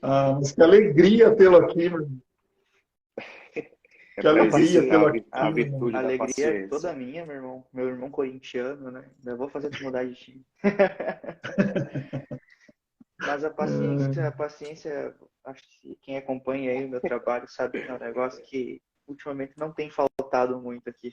Ah, mas que alegria tê-lo aqui, meu irmão. É Que para alegria exercitar tê-lo a aqui, meu irmão. virtude A da alegria é toda paciência. minha, meu irmão. Meu irmão corintiano, né? Ainda vou fazer tu mudar de time. Mas a paciência, acho que quem acompanha aí o meu trabalho sabe que é um negócio que ultimamente não tem faltado muito aqui.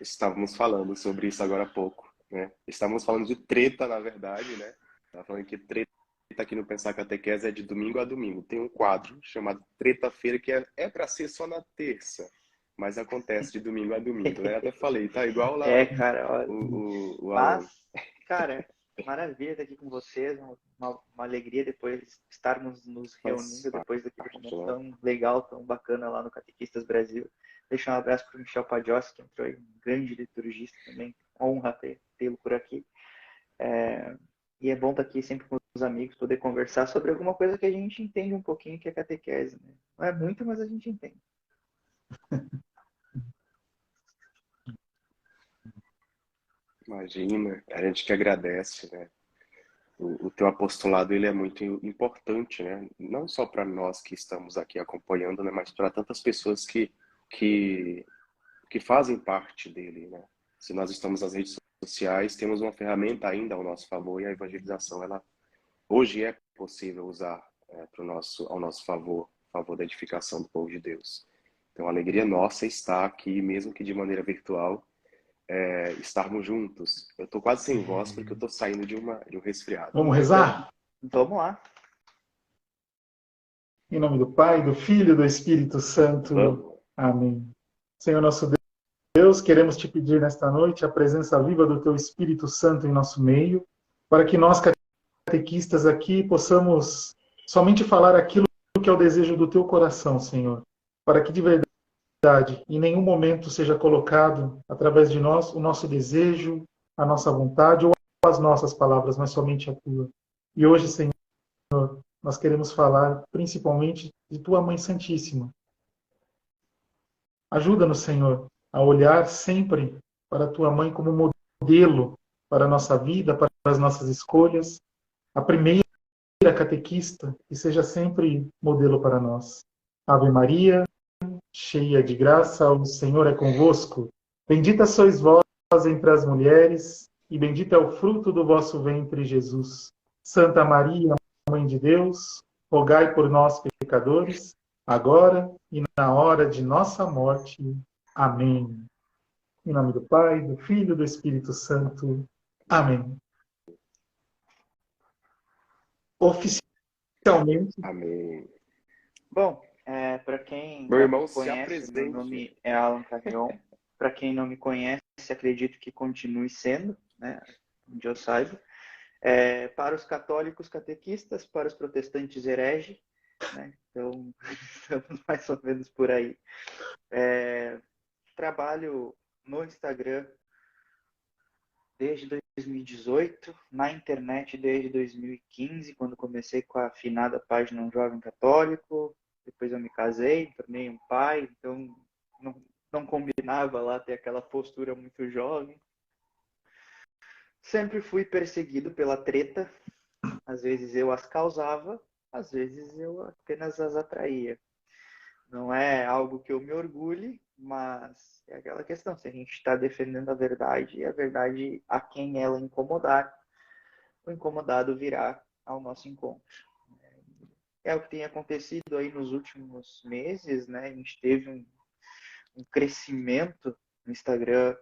Estávamos falando sobre isso agora há pouco, né? Estávamos falando de treta, na verdade, né? Estava falando que treta aqui no Pensar Catequese é de domingo a domingo. Tem um quadro chamado Treta-feira que é para ser só na terça, mas acontece de domingo a domingo, né? Até falei, tá igual lá É, cara, olha. o Mas, Alan. cara, maravilha estar aqui com vocês. Uma alegria depois estarmos nos Faz reunindo depois daquele parte, momento né? tão legal, tão bacana lá no Catequistas Brasil. Deixar um abraço para o Michel Padiossi, que entrou aí, um grande liturgista também. Honra tê-lo por aqui. E é bom estar aqui sempre com os amigos, poder conversar sobre alguma coisa que a gente entende um pouquinho, que é catequese. Né? Não é muito, mas a gente entende. Imagina, a gente que agradece, né? O teu apostolado ele é muito importante, né? Não só para nós que estamos aqui acompanhando, né? Mas para tantas pessoas que, que fazem parte dele, né? Se nós estamos nas redes sociais, temos uma ferramenta ainda ao nosso favor e a evangelização, ela hoje é possível usar ao nosso favor, favor da edificação do povo de Deus. Então, a alegria nossa está aqui, mesmo que de maneira virtual, estarmos juntos. Eu estou quase sem voz porque eu estou saindo de um resfriado. Vamos Mas rezar? vamos lá. Em nome do Pai, do Filho e do Espírito Santo. Vamos. Amém. Senhor nosso Deus, queremos te pedir nesta noite a presença viva do teu Espírito Santo em nosso meio, para que nós, catequistas aqui, possamos somente falar aquilo que é o desejo do teu coração, Senhor. Para que de verdade, em nenhum momento seja colocado através de nós o nosso desejo, a nossa vontade ou as nossas palavras, mas somente a tua. E hoje, Senhor, nós queremos falar principalmente de tua Mãe Santíssima. Ajuda-nos, Senhor, a olhar sempre para a tua Mãe como modelo para a nossa vida, para as nossas escolhas. A primeira catequista, que seja sempre modelo para nós. Ave Maria, cheia de graça, o Senhor é convosco. Bendita sois vós entre as mulheres, e bendito é o fruto do vosso ventre, Jesus. Santa Maria, Mãe de Deus, rogai por nós, pecadores, agora e na hora de nossa morte. Amém. Em nome do Pai, do Filho e do Espírito Santo. Amém. Oficialmente, Amém. Bom, para quem Meu não me irmão, se conhece, meu apresente. nome é Alan Carrion. Para quem não me conhece, acredito que continue sendo, né? Onde eu saiba. Para os católicos catequistas, para os protestantes herege, né? Então, estamos mais ou menos por aí. Trabalho no Instagram desde 2018, na internet desde 2015, quando comecei com a afinada página Um Jovem Católico. Depois eu me casei, tornei um pai, então não, não combinava lá ter aquela postura muito jovem. Sempre fui perseguido pela treta, às vezes eu as causava, às vezes eu apenas as atraía. Não é algo que eu me orgulhe, mas é aquela questão, se a gente está defendendo a verdade, e a verdade a quem ela incomodar, o incomodado virá ao nosso encontro. É o que tem acontecido aí nos últimos meses, né? A gente teve um crescimento no Instagram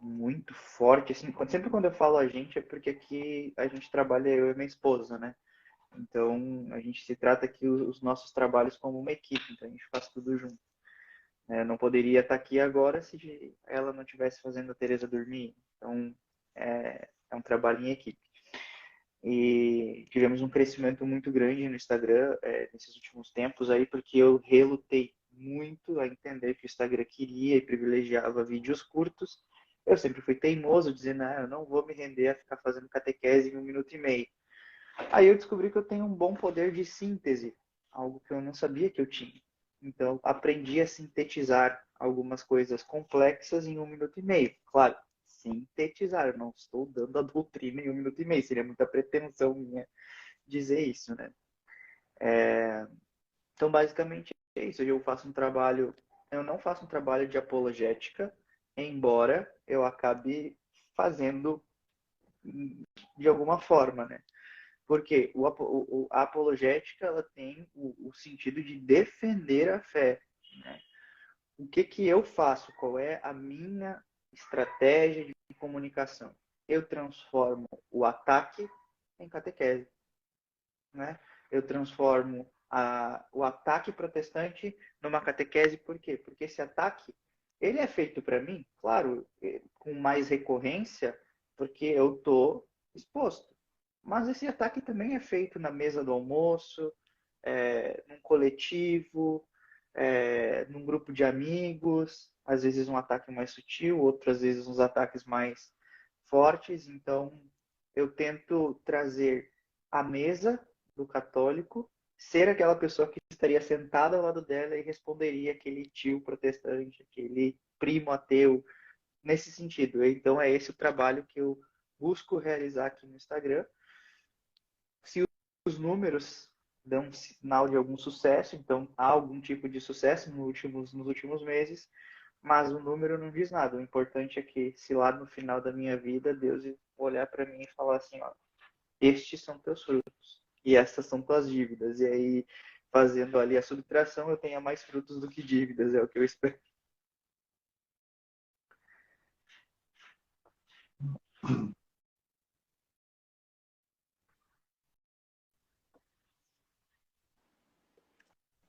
muito forte, assim, sempre quando eu falo a gente é porque aqui a gente trabalha eu e minha esposa, né? Então a gente se trata aqui os nossos trabalhos como uma equipe, então a gente faz tudo junto. Eu não poderia estar aqui agora se ela não estivesse fazendo a Teresa dormir. Então é um trabalho em equipe. E tivemos um crescimento muito grande no Instagram nesses últimos tempos aí, porque eu relutei muito a entender que o Instagram queria e privilegiava vídeos curtos. Eu sempre fui teimoso, dizendo, eu não vou me render a ficar fazendo catequese em 1 minuto e meio. Aí eu descobri que eu tenho um bom poder de síntese, algo que eu não sabia que eu tinha. Então, aprendi a sintetizar algumas coisas complexas em 1 minuto e meio. Claro, sintetizar. Eu não estou dando a doutrina em 1 minuto e meio. Seria muita pretensão minha dizer isso, né? Então, basicamente, é isso. Eu não faço um trabalho de apologética, embora eu acabe fazendo de alguma forma, né? Porque a apologética, ela tem o sentido de defender a fé, né? O que eu faço? Qual é a minha estratégia de comunicação? Eu transformo o ataque em catequese, né? Eu transformo o ataque protestante numa catequese. Por quê? Porque esse ataque, ele é feito para mim, claro, com mais recorrência, porque eu estou exposto. Mas esse ataque também é feito na mesa do almoço, num coletivo, num grupo de amigos, às vezes um ataque mais sutil, outras vezes uns ataques mais fortes. Então, eu tento trazer a mesa do católico, ser aquela pessoa que estaria sentada ao lado dela e responderia aquele tio protestante, aquele primo ateu, nesse sentido. Então, é esse o trabalho que eu busco realizar aqui no Instagram. Se os números dão um sinal de algum sucesso, então há algum tipo de sucesso nos últimos meses, mas o número não diz nada. O importante é que, se lá no final da minha vida, Deus olhar para mim e falar assim, ó, estes são teus frutos e estas são tuas dívidas. E aí, fazendo ali a subtração, eu tenha mais frutos do que dívidas, é o que eu espero.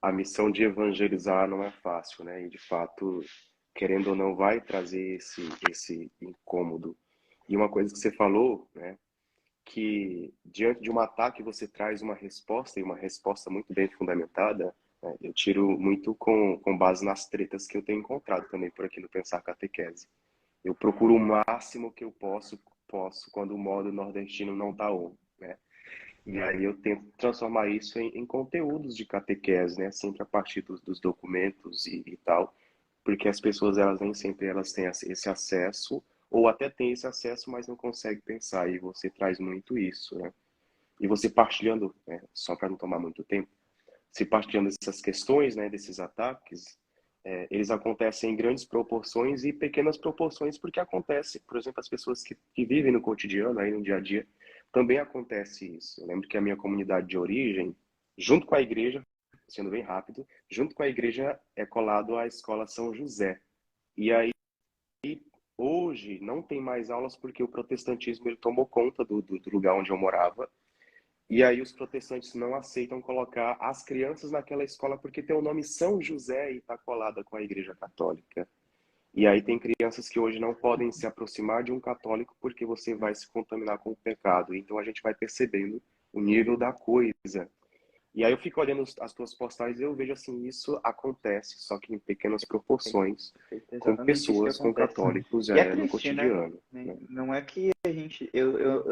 A missão de evangelizar não é fácil, né? E de fato, querendo ou não, vai trazer esse incômodo. E uma coisa que você falou, né? Que diante de um ataque você traz uma resposta, e uma resposta muito bem fundamentada, né? Eu tiro muito com base nas tretas que eu tenho encontrado também por aqui no Pensar Catequese. Eu procuro o máximo que eu posso quando o modo nordestino não tá on, né? E aí eu tento transformar isso em conteúdos de catequese, né? Sempre a partir dos documentos e tal, porque as pessoas, elas nem sempre elas têm esse acesso, ou até têm esse acesso, mas não conseguem pensar, e você traz muito isso, né? E você partilhando, né, só para não tomar muito tempo, se partilhando dessas questões, né, desses ataques, eles acontecem em grandes proporções e pequenas proporções, porque acontece, por exemplo, as pessoas que vivem no cotidiano, aí no dia a dia, também acontece isso. Eu lembro que a minha comunidade de origem, junto com a igreja, sendo bem rápido, junto com a igreja é colado a escola São José. E aí, hoje, não tem mais aulas porque o protestantismo ele tomou conta do lugar onde eu morava. E aí os protestantes não aceitam colocar as crianças naquela escola porque tem o nome São José e está colada com a Igreja Católica. E aí tem crianças que hoje não podem se aproximar de um católico porque você vai se contaminar com o pecado. Então a gente vai percebendo o nível da coisa. E aí eu fico olhando as tuas postagens e eu vejo assim, isso acontece, só que em pequenas proporções, Perfeito, com exatamente isso que pessoas, com acontece. católicos E é no triste, né? cotidiano. Né? Não é que a gente.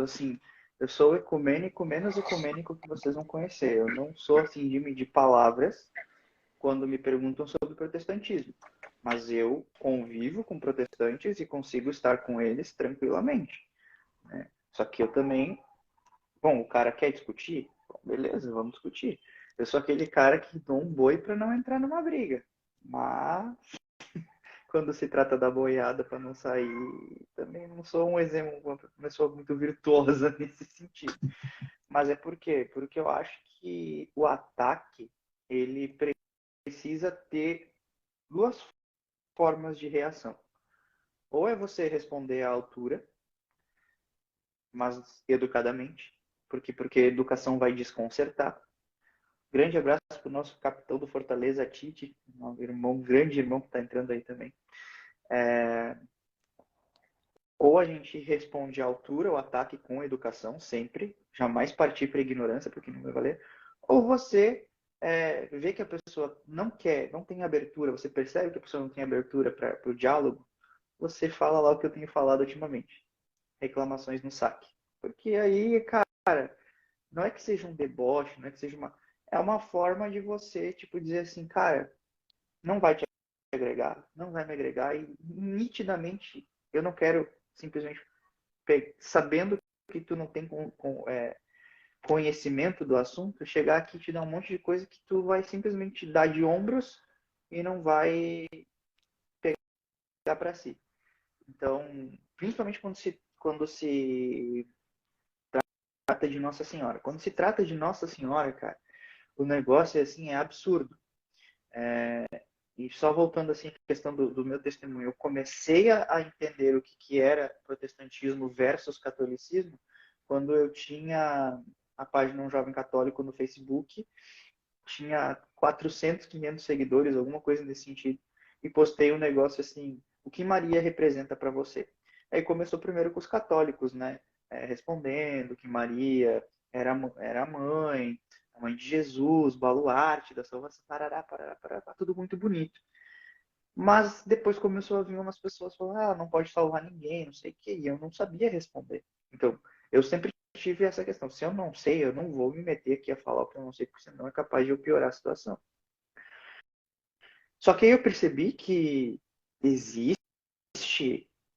Assim, eu sou ecumênico, menos ecumênico que vocês vão conhecer. Eu não sou assim de medir palavras quando me perguntam sobre protestantismo. Mas eu convivo com protestantes e consigo estar com eles tranquilamente, né? Só que eu também. Bom, o cara quer discutir? Bom, beleza, vamos discutir. Eu sou aquele cara que dou um boi para não entrar numa briga. Mas quando se trata da boiada para não sair, também não sou um exemplo, uma pessoa muito virtuosa nesse sentido. Mas é por quê? Porque eu acho que o ataque, ele precisa ter duas formas de reação. Ou é você responder à altura, mas educadamente, porque a educação vai desconcertar. Grande abraço para o nosso capitão do Fortaleza, Tite, um irmão, grande irmão que está entrando aí também. Ou a gente responde à altura, o ataque com educação, sempre, jamais partir para a ignorância, porque não vai valer. Ou você vê que a pessoa não quer, não tem abertura, você percebe que a pessoa não tem abertura para o diálogo, você fala lá o que eu tenho falado ultimamente. Reclamações no saque. Porque aí, cara, não é que seja um deboche, não é que seja uma... É uma forma de você, tipo, dizer assim, cara, não vai te agregar, não vai me agregar, e nitidamente eu não quero simplesmente sabendo que tu não tem conhecimento do assunto, chegar aqui e te dar um monte de coisa que tu vai simplesmente dar de ombros e não vai pegar para si. Então, principalmente quando se trata de Nossa Senhora. Quando se trata de Nossa Senhora, cara, o negócio assim é absurdo. E só voltando assim à questão do meu testemunho, eu comecei a entender o que era protestantismo versus catolicismo quando eu tinha a página Um Jovem Católico no Facebook, tinha 400, 500 seguidores, alguma coisa nesse sentido, e postei um negócio assim, o que Maria representa para você? Aí começou primeiro com os católicos, né? Respondendo que Maria era a mãe de Jesus, baluarte da salvação, parará, parará, parará, tudo muito bonito. Mas depois começou a vir umas pessoas falando, não pode salvar ninguém, não sei o que, e eu não sabia responder. Então, eu sempre tive essa questão, se eu não sei, eu não vou me meter aqui a falar o que eu não sei, porque senão é capaz de eu piorar a situação. Só que aí eu percebi que existe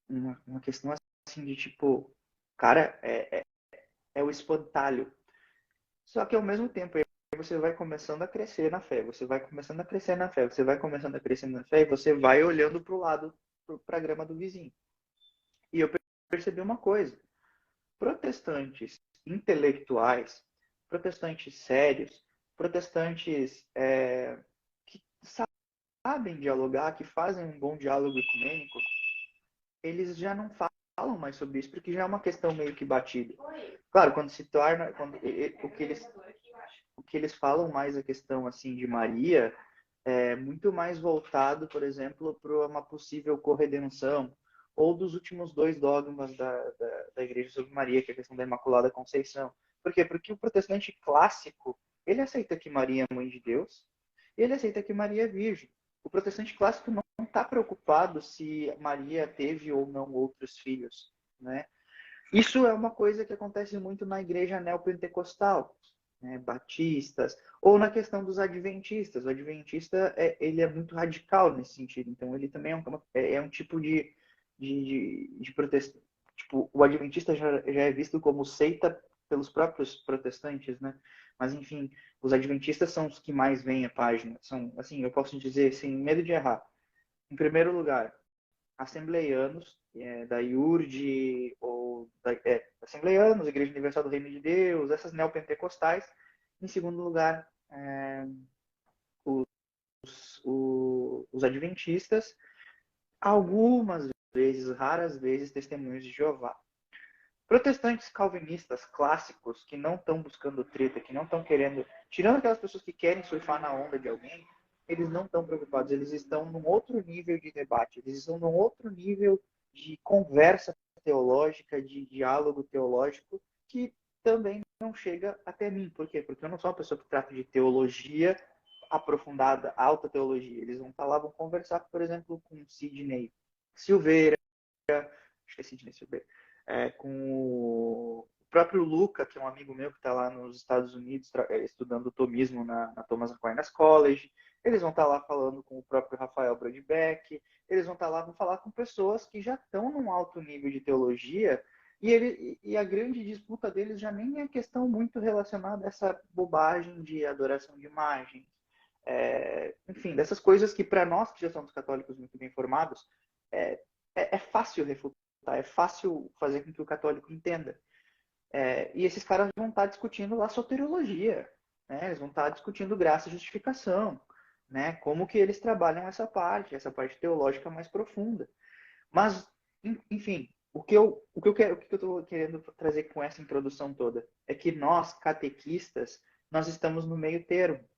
uma questão assim de tipo, cara, é o espantalho. Só que ao mesmo tempo, você vai começando a crescer na fé, você vai começando a crescer na fé, você vai começando a crescer na fé e você vai olhando para o lado, para a grama do vizinho. E eu percebi uma coisa: protestantes intelectuais, protestantes sérios, protestantes que sabem dialogar, que fazem um bom diálogo ecumênico, eles já não falam mais sobre isso, porque já é uma questão meio que batida. Claro, quando se torna, o que eles falam mais a questão assim de Maria é muito mais voltado, por exemplo, para uma possível corredenção ou dos últimos dois dogmas da Igreja sobre Maria, que é a questão da Imaculada Conceição. Por quê? Porque o protestante clássico, ele aceita que Maria é mãe de Deus e ele aceita que Maria é virgem. O protestante clássico não está preocupado se Maria teve ou não outros filhos, né? Isso é uma coisa que acontece muito na igreja neopentecostal, né, batistas, ou na questão dos adventistas. O adventista ele é muito radical nesse sentido, então ele também é um tipo de protestante. Tipo, o adventista já é visto como seita pelos próprios protestantes, né? Mas enfim, os adventistas são os que mais veem a página. São, assim, eu posso dizer sem medo de errar. Em primeiro lugar, assembleianos, da IURD, ou assembleianos, Igreja Universal do Reino de Deus, essas neopentecostais. Em segundo lugar, os adventistas, algumas vezes, raras vezes, testemunhos de Jeová. Protestantes calvinistas clássicos que não estão buscando treta, que não estão querendo, tirando aquelas pessoas que querem surfar na onda de alguém, eles não estão preocupados, eles estão num outro nível de debate, eles estão num outro nível de conversa teológica, de diálogo teológico, que também não chega até mim. Por quê? Porque eu não sou uma pessoa que trata de teologia aprofundada, alta teologia. Eles vão falar, vão conversar, por exemplo, com Sidney Silveira, acho que é Sidney Silveira, com o próprio Luca, que é um amigo meu que está lá nos Estados Unidos estudando tomismo na Thomas Aquinas College. Eles vão estar lá falando com o próprio Rafael Brodbeck. Eles vão estar lá, vão falar com pessoas que já estão num alto nível de teologia e a grande disputa deles já nem é questão muito relacionada a essa bobagem de adoração de imagens. Enfim, dessas coisas que para nós que já somos católicos muito bem formados, é fácil refutar. É fácil fazer com que o católico entenda. E esses caras vão estar discutindo lá soteriologia, né? Eles vão estar discutindo graça e justificação, né? Como que eles trabalham essa parte teológica mais profunda. Mas, enfim, o que eu estou querendo trazer com essa introdução toda é que nós, catequistas, nós estamos no meio termo.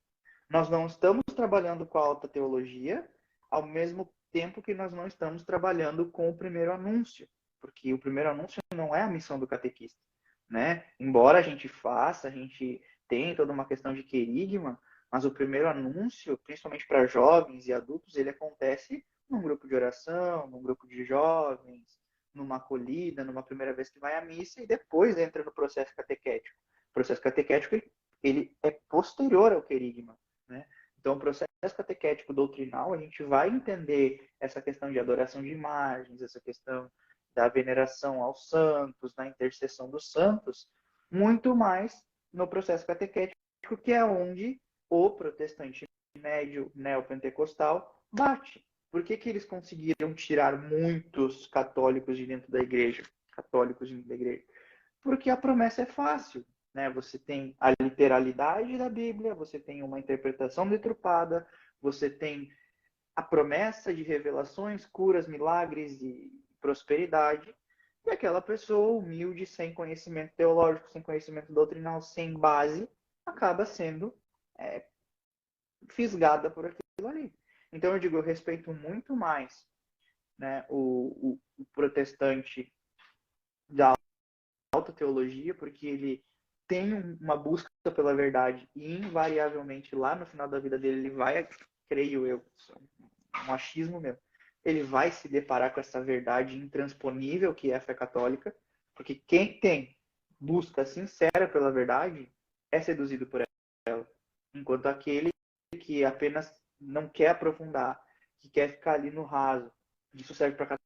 Nós não estamos trabalhando com a alta teologia, ao mesmo tempo que nós não estamos trabalhando com o primeiro anúncio, porque o primeiro anúncio não é a missão do catequista, né? Embora a gente tenha toda uma questão de querigma, mas o primeiro anúncio, principalmente para jovens e adultos, ele acontece num grupo de oração, num grupo de jovens, numa acolhida, numa primeira vez que vai à missa e depois entra no processo catequético. O processo catequético ele é posterior ao querigma, né? Então, o processo catequético doutrinal, a gente vai entender essa questão de adoração de imagens, essa questão da veneração aos santos, da intercessão dos santos, muito mais no processo catequético, que é onde o protestante médio neopentecostal bate. Por que eles conseguiram tirar muitos católicos de dentro da igreja? Porque a promessa é fácil, né? Você tem a literalidade da Bíblia, você tem uma interpretação deturpada, você tem a promessa de revelações, curas, milagres e prosperidade, e aquela pessoa humilde, sem conhecimento teológico, sem conhecimento doutrinal, sem base, acaba sendo fisgada por aquilo ali. Então eu digo, eu respeito muito mais, né, o protestante da alta teologia, porque ele tem uma busca pela verdade e invariavelmente lá no final da vida dele ele vai, creio eu, um achismo mesmo, ele vai se deparar com essa verdade intransponível que é a fé católica, porque quem tem busca sincera pela verdade é seduzido por ela, enquanto aquele que apenas não quer aprofundar, que quer ficar ali no raso, isso serve para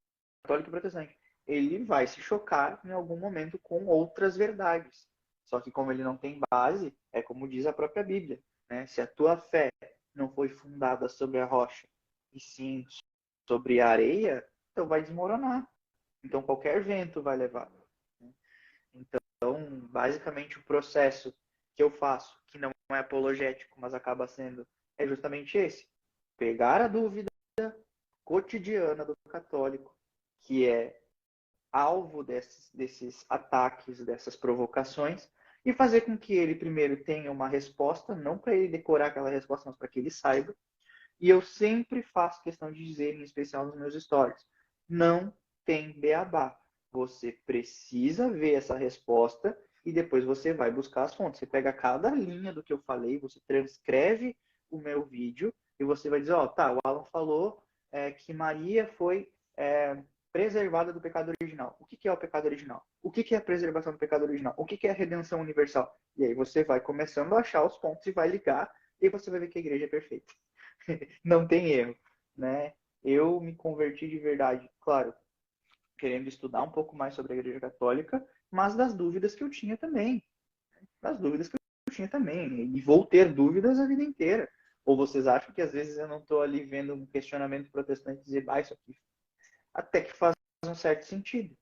católico e protestante, ele vai se chocar em algum momento com outras verdades. Só que como ele não tem base, é como diz a própria Bíblia, né? Se a tua fé não foi fundada sobre a rocha, e sim sobre a areia, então vai desmoronar. Então qualquer vento vai levar. Então, basicamente, o processo que eu faço, que não é apologético, mas acaba sendo, é justamente esse. Pegar a dúvida cotidiana do católico, que é alvo desses ataques, dessas provocações, e fazer com que ele primeiro tenha uma resposta, não para ele decorar aquela resposta, mas para que ele saiba. E eu sempre faço questão de dizer, em especial nos meus stories, não tem beabá. Você precisa ver essa resposta e depois você vai buscar as fontes. Você pega cada linha do que eu falei, você transcreve o meu vídeo e você vai dizer, ó, tá, o Alan falou que Maria foi preservada do pecado original. O que é o pecado original? O que é a preservação do pecado original? O que é a redenção universal? E aí você vai começando a achar os pontos e vai ligar e você vai ver que a igreja é perfeita. Não tem erro, né? Eu me converti de verdade, claro, querendo estudar um pouco mais sobre a Igreja Católica, mas das dúvidas que eu tinha também. Das dúvidas que eu tinha também. E vou ter dúvidas a vida inteira. Ou vocês acham que às vezes eu não estou ali vendo um questionamento protestante e dizer, isso aqui até que faz um certo sentido.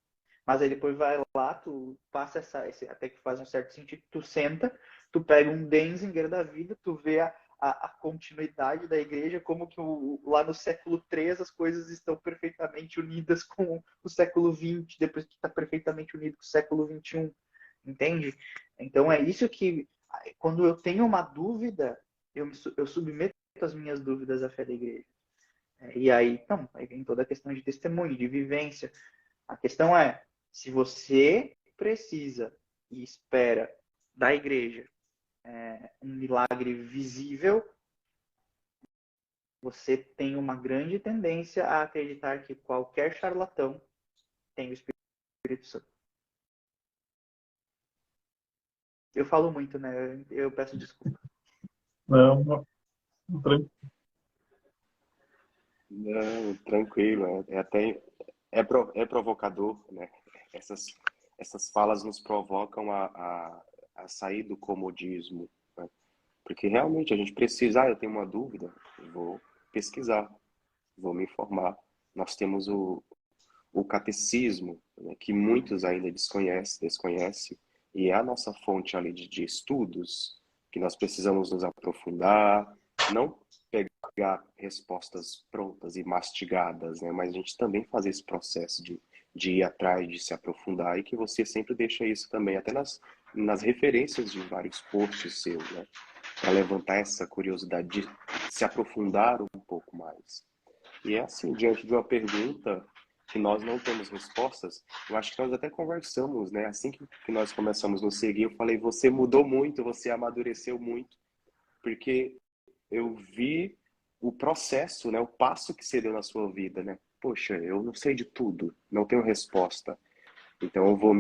Mas aí depois vai lá, tu passa até que faz um certo sentido, tu senta, tu pega um Denzinger da vida, tu vê a continuidade da igreja, como que lá no século III as coisas estão perfeitamente unidas com o século XX, depois que está perfeitamente unido com o século XXI, entende? Então é isso que, quando eu tenho uma dúvida, eu submeto as minhas dúvidas à fé da igreja. E aí, não, aí vem toda a questão de testemunho, de vivência. A questão é, se você precisa e espera da igreja um milagre visível, você tem uma grande tendência a acreditar que qualquer charlatão tem o Espírito Santo. Eu falo muito, né? Eu peço desculpa. Não, Não, tranquilo. É provocador, né? Essas falas nos provocam a sair do comodismo, né? Porque realmente a gente precisa, eu tenho uma dúvida, vou pesquisar, vou me informar. Nós temos o catecismo, né, que muitos ainda desconhecem, e é a nossa fonte ali de estudos, que nós precisamos nos aprofundar, não pegar respostas prontas e mastigadas, né, mas a gente também fazer esse processo de ir atrás, de se aprofundar, e que você sempre deixa isso também, até nas referências de vários posts seus, né, para levantar essa curiosidade de se aprofundar um pouco mais. E é assim, diante de uma pergunta que nós não temos respostas, eu acho que nós até conversamos, né? Assim que nós começamos a nos seguir, eu falei, você mudou muito, você amadureceu muito, porque eu vi o processo, né? O passo que você deu na sua vida, né? Poxa, eu não sei de tudo, não tenho resposta. Então eu vou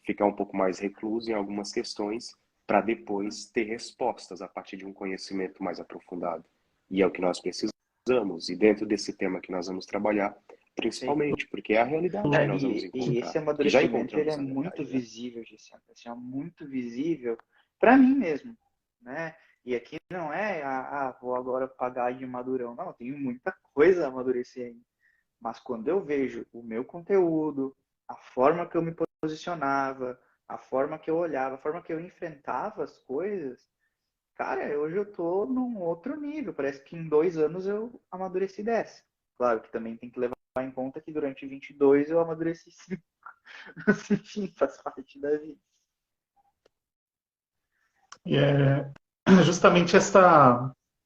ficar um pouco mais recluso em algumas questões para depois ter respostas a partir de um conhecimento mais aprofundado. E é o que nós precisamos. E dentro desse tema que nós vamos trabalhar, Principalmente, porque é a realidade que nós vamos E esse encontrar. Que já amadurecimento ele é encontramos, na muito verdade, né? visível, Gessé, assim, é muito visível para mim mesmo, né? E aqui não é, vou agora pagar de madurão. Não, eu tenho muita coisa a amadurecer ainda. Mas quando eu vejo o meu conteúdo, a forma que eu me posicionava, a forma que eu olhava, a forma que eu enfrentava as coisas, cara, hoje eu tô num outro nível. Parece que em 2 anos eu amadureci dessa. Claro que também tem que levar em conta que durante 22 eu amadureci 5. Enfim, faz parte da vida. E é justamente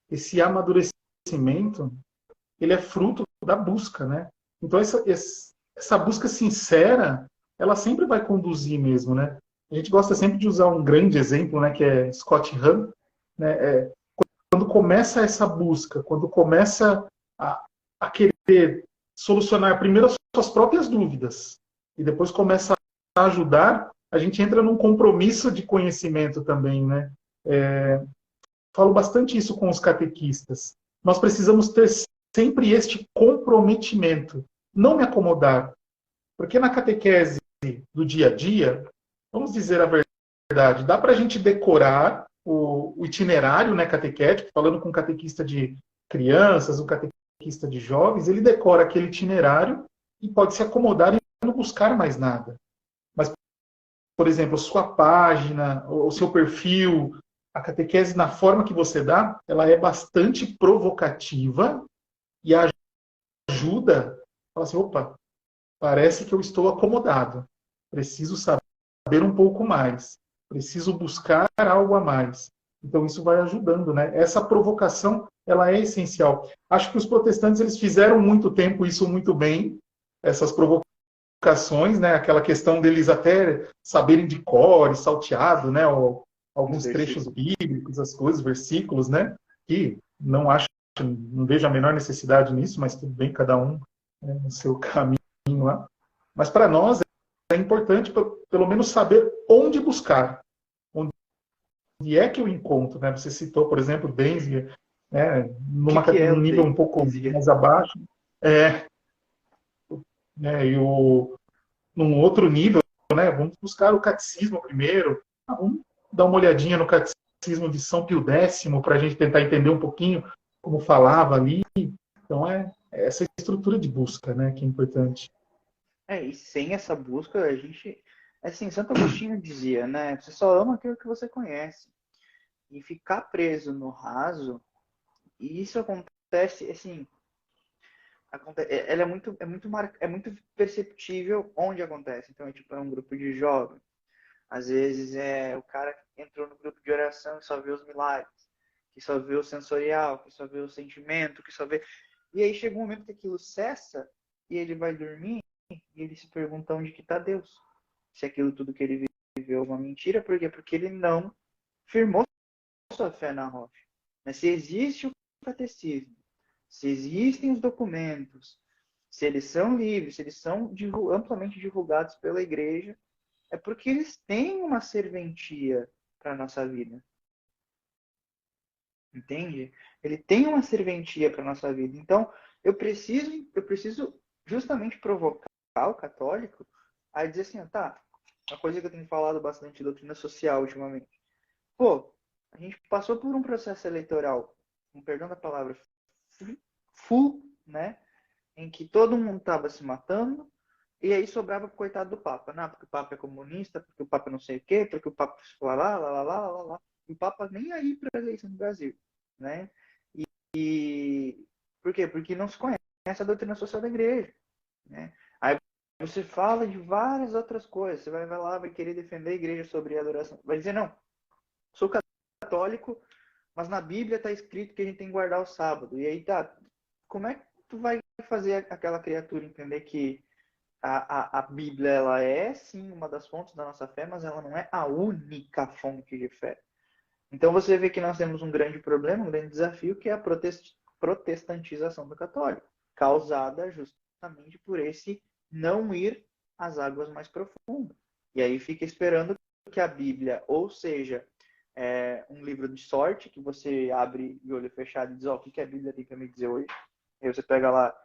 esse amadurecimento, ele é fruto da busca, né? Então essa busca sincera, ela sempre vai conduzir mesmo, né? A gente gosta sempre de usar um grande exemplo, né, que é Scott Hahn, né? Quando começa essa busca, quando começa a querer solucionar primeiro as suas próprias dúvidas e depois começa a ajudar, a gente entra num compromisso de conhecimento também, né? Falo bastante isso com os catequistas. Nós precisamos ter sempre este comprometimento, não me acomodar, porque na catequese do dia a dia, vamos dizer a verdade, dá para a gente decorar o itinerário, né, catequético, falando com um catequista de crianças, um catequista de jovens, ele decora aquele itinerário e pode se acomodar e não buscar mais nada. Mas, por exemplo, sua página, o seu perfil, a catequese na forma que você dá, ela é bastante provocativa e ajuda, fala assim, opa, parece que eu estou acomodado. Preciso saber um pouco mais. Preciso buscar algo a mais. Então isso vai ajudando, né? Essa provocação, ela é essencial. Acho que os protestantes eles fizeram muito tempo isso muito bem, essas provocações, né? Aquela questão deles até saberem de cor, e salteado, né? Ou alguns trechos bíblicos, as coisas, versículos, né? Que não acho, não vejo a menor necessidade nisso, mas tudo bem, cada um, né, no seu caminho lá. Mas para nós é importante, pelo menos, saber onde buscar. Onde é que eu encontro, né? Você citou, por exemplo, Denzinger, né? Num nível um pouco mais abaixo. Né? Num outro nível, né? Vamos buscar o catecismo primeiro. Vamos dar uma olhadinha no catecismo de São Pio X para a gente tentar entender um pouquinho como falava ali. Então, é essa estrutura de busca, né, que é importante. E sem essa busca, a gente... Assim, Santo Agostinho dizia, né? Você só ama aquilo que você conhece. E ficar preso no raso, e isso acontece, assim... Ela é muito perceptível onde acontece. Então, é um grupo de jovens. Às vezes é o cara que entrou no grupo de oração e só vê os milagres, que só vê o sensorial, que só vê o sentimento, que só vê... E aí chega um momento que aquilo cessa e ele vai dormir e ele se pergunta onde que está Deus. Se aquilo tudo que ele viveu é uma mentira, por quê? Porque ele não firmou sua fé na rocha. Mas se existe o catecismo, se existem os documentos, se eles são livres, se eles são amplamente divulgados pela igreja, é porque eles têm uma serventia para a nossa vida. Entende? Ele tem uma serventia para a nossa vida. Então, eu preciso justamente provocar o católico a dizer assim, tá, uma coisa que eu tenho falado bastante de doutrina social ultimamente. Pô, a gente passou por um processo eleitoral, com perdão da palavra, full, né? Em que todo mundo estava se matando, e aí sobrava pro coitado do Papa. Não, porque o Papa é comunista, porque o Papa não sei o quê, porque o Papa lá. E o Papa nem aí para a eleição do Brasil, né? E por quê? Porque não se conhece a doutrina social da igreja, né? Aí você fala de várias outras coisas. Você vai lá, vai querer defender a igreja sobre a adoração. Vai dizer, não, sou católico, mas na Bíblia está escrito que a gente tem que guardar o sábado. E aí tá, como é que tu vai fazer aquela criatura entender que a Bíblia ela é sim uma das fontes da nossa fé, mas ela não é a única fonte de fé. Então você vê que nós temos um grande problema, um grande desafio, que é a protestantização do católico, causada justamente por esse não ir às águas mais profundas. E aí fica esperando que a Bíblia, ou seja, um livro de sorte, que você abre de olho fechado e diz, o que a Bíblia tem para me dizer hoje? Aí você pega lá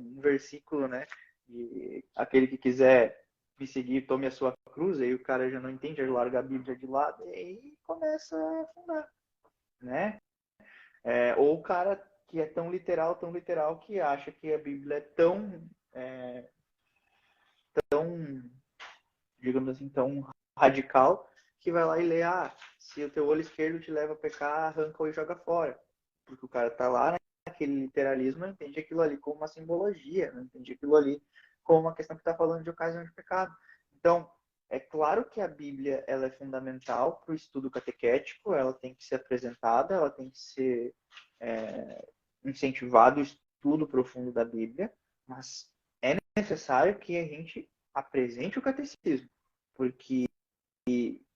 um versículo, né? E aquele que quiser me seguir, tome a sua cruz, aí o cara já não entende, já larga a Bíblia de lado e aí começa a afundar, né? Ou o cara que é tão literal, que acha que a Bíblia é tão, digamos assim, tão radical, que vai lá e lê, se o teu olho esquerdo te leva a pecar, arranca-o e joga fora. Porque o cara tá lá naquele literalismo, não entende aquilo ali como uma simbologia, não entende aquilo ali como uma questão que está falando de ocasião de pecado. Então, é claro que a Bíblia ela é fundamental para o estudo catequético, ela tem que ser apresentada, ela tem que ser incentivado o estudo profundo da Bíblia, mas é necessário que a gente apresente o catecismo, porque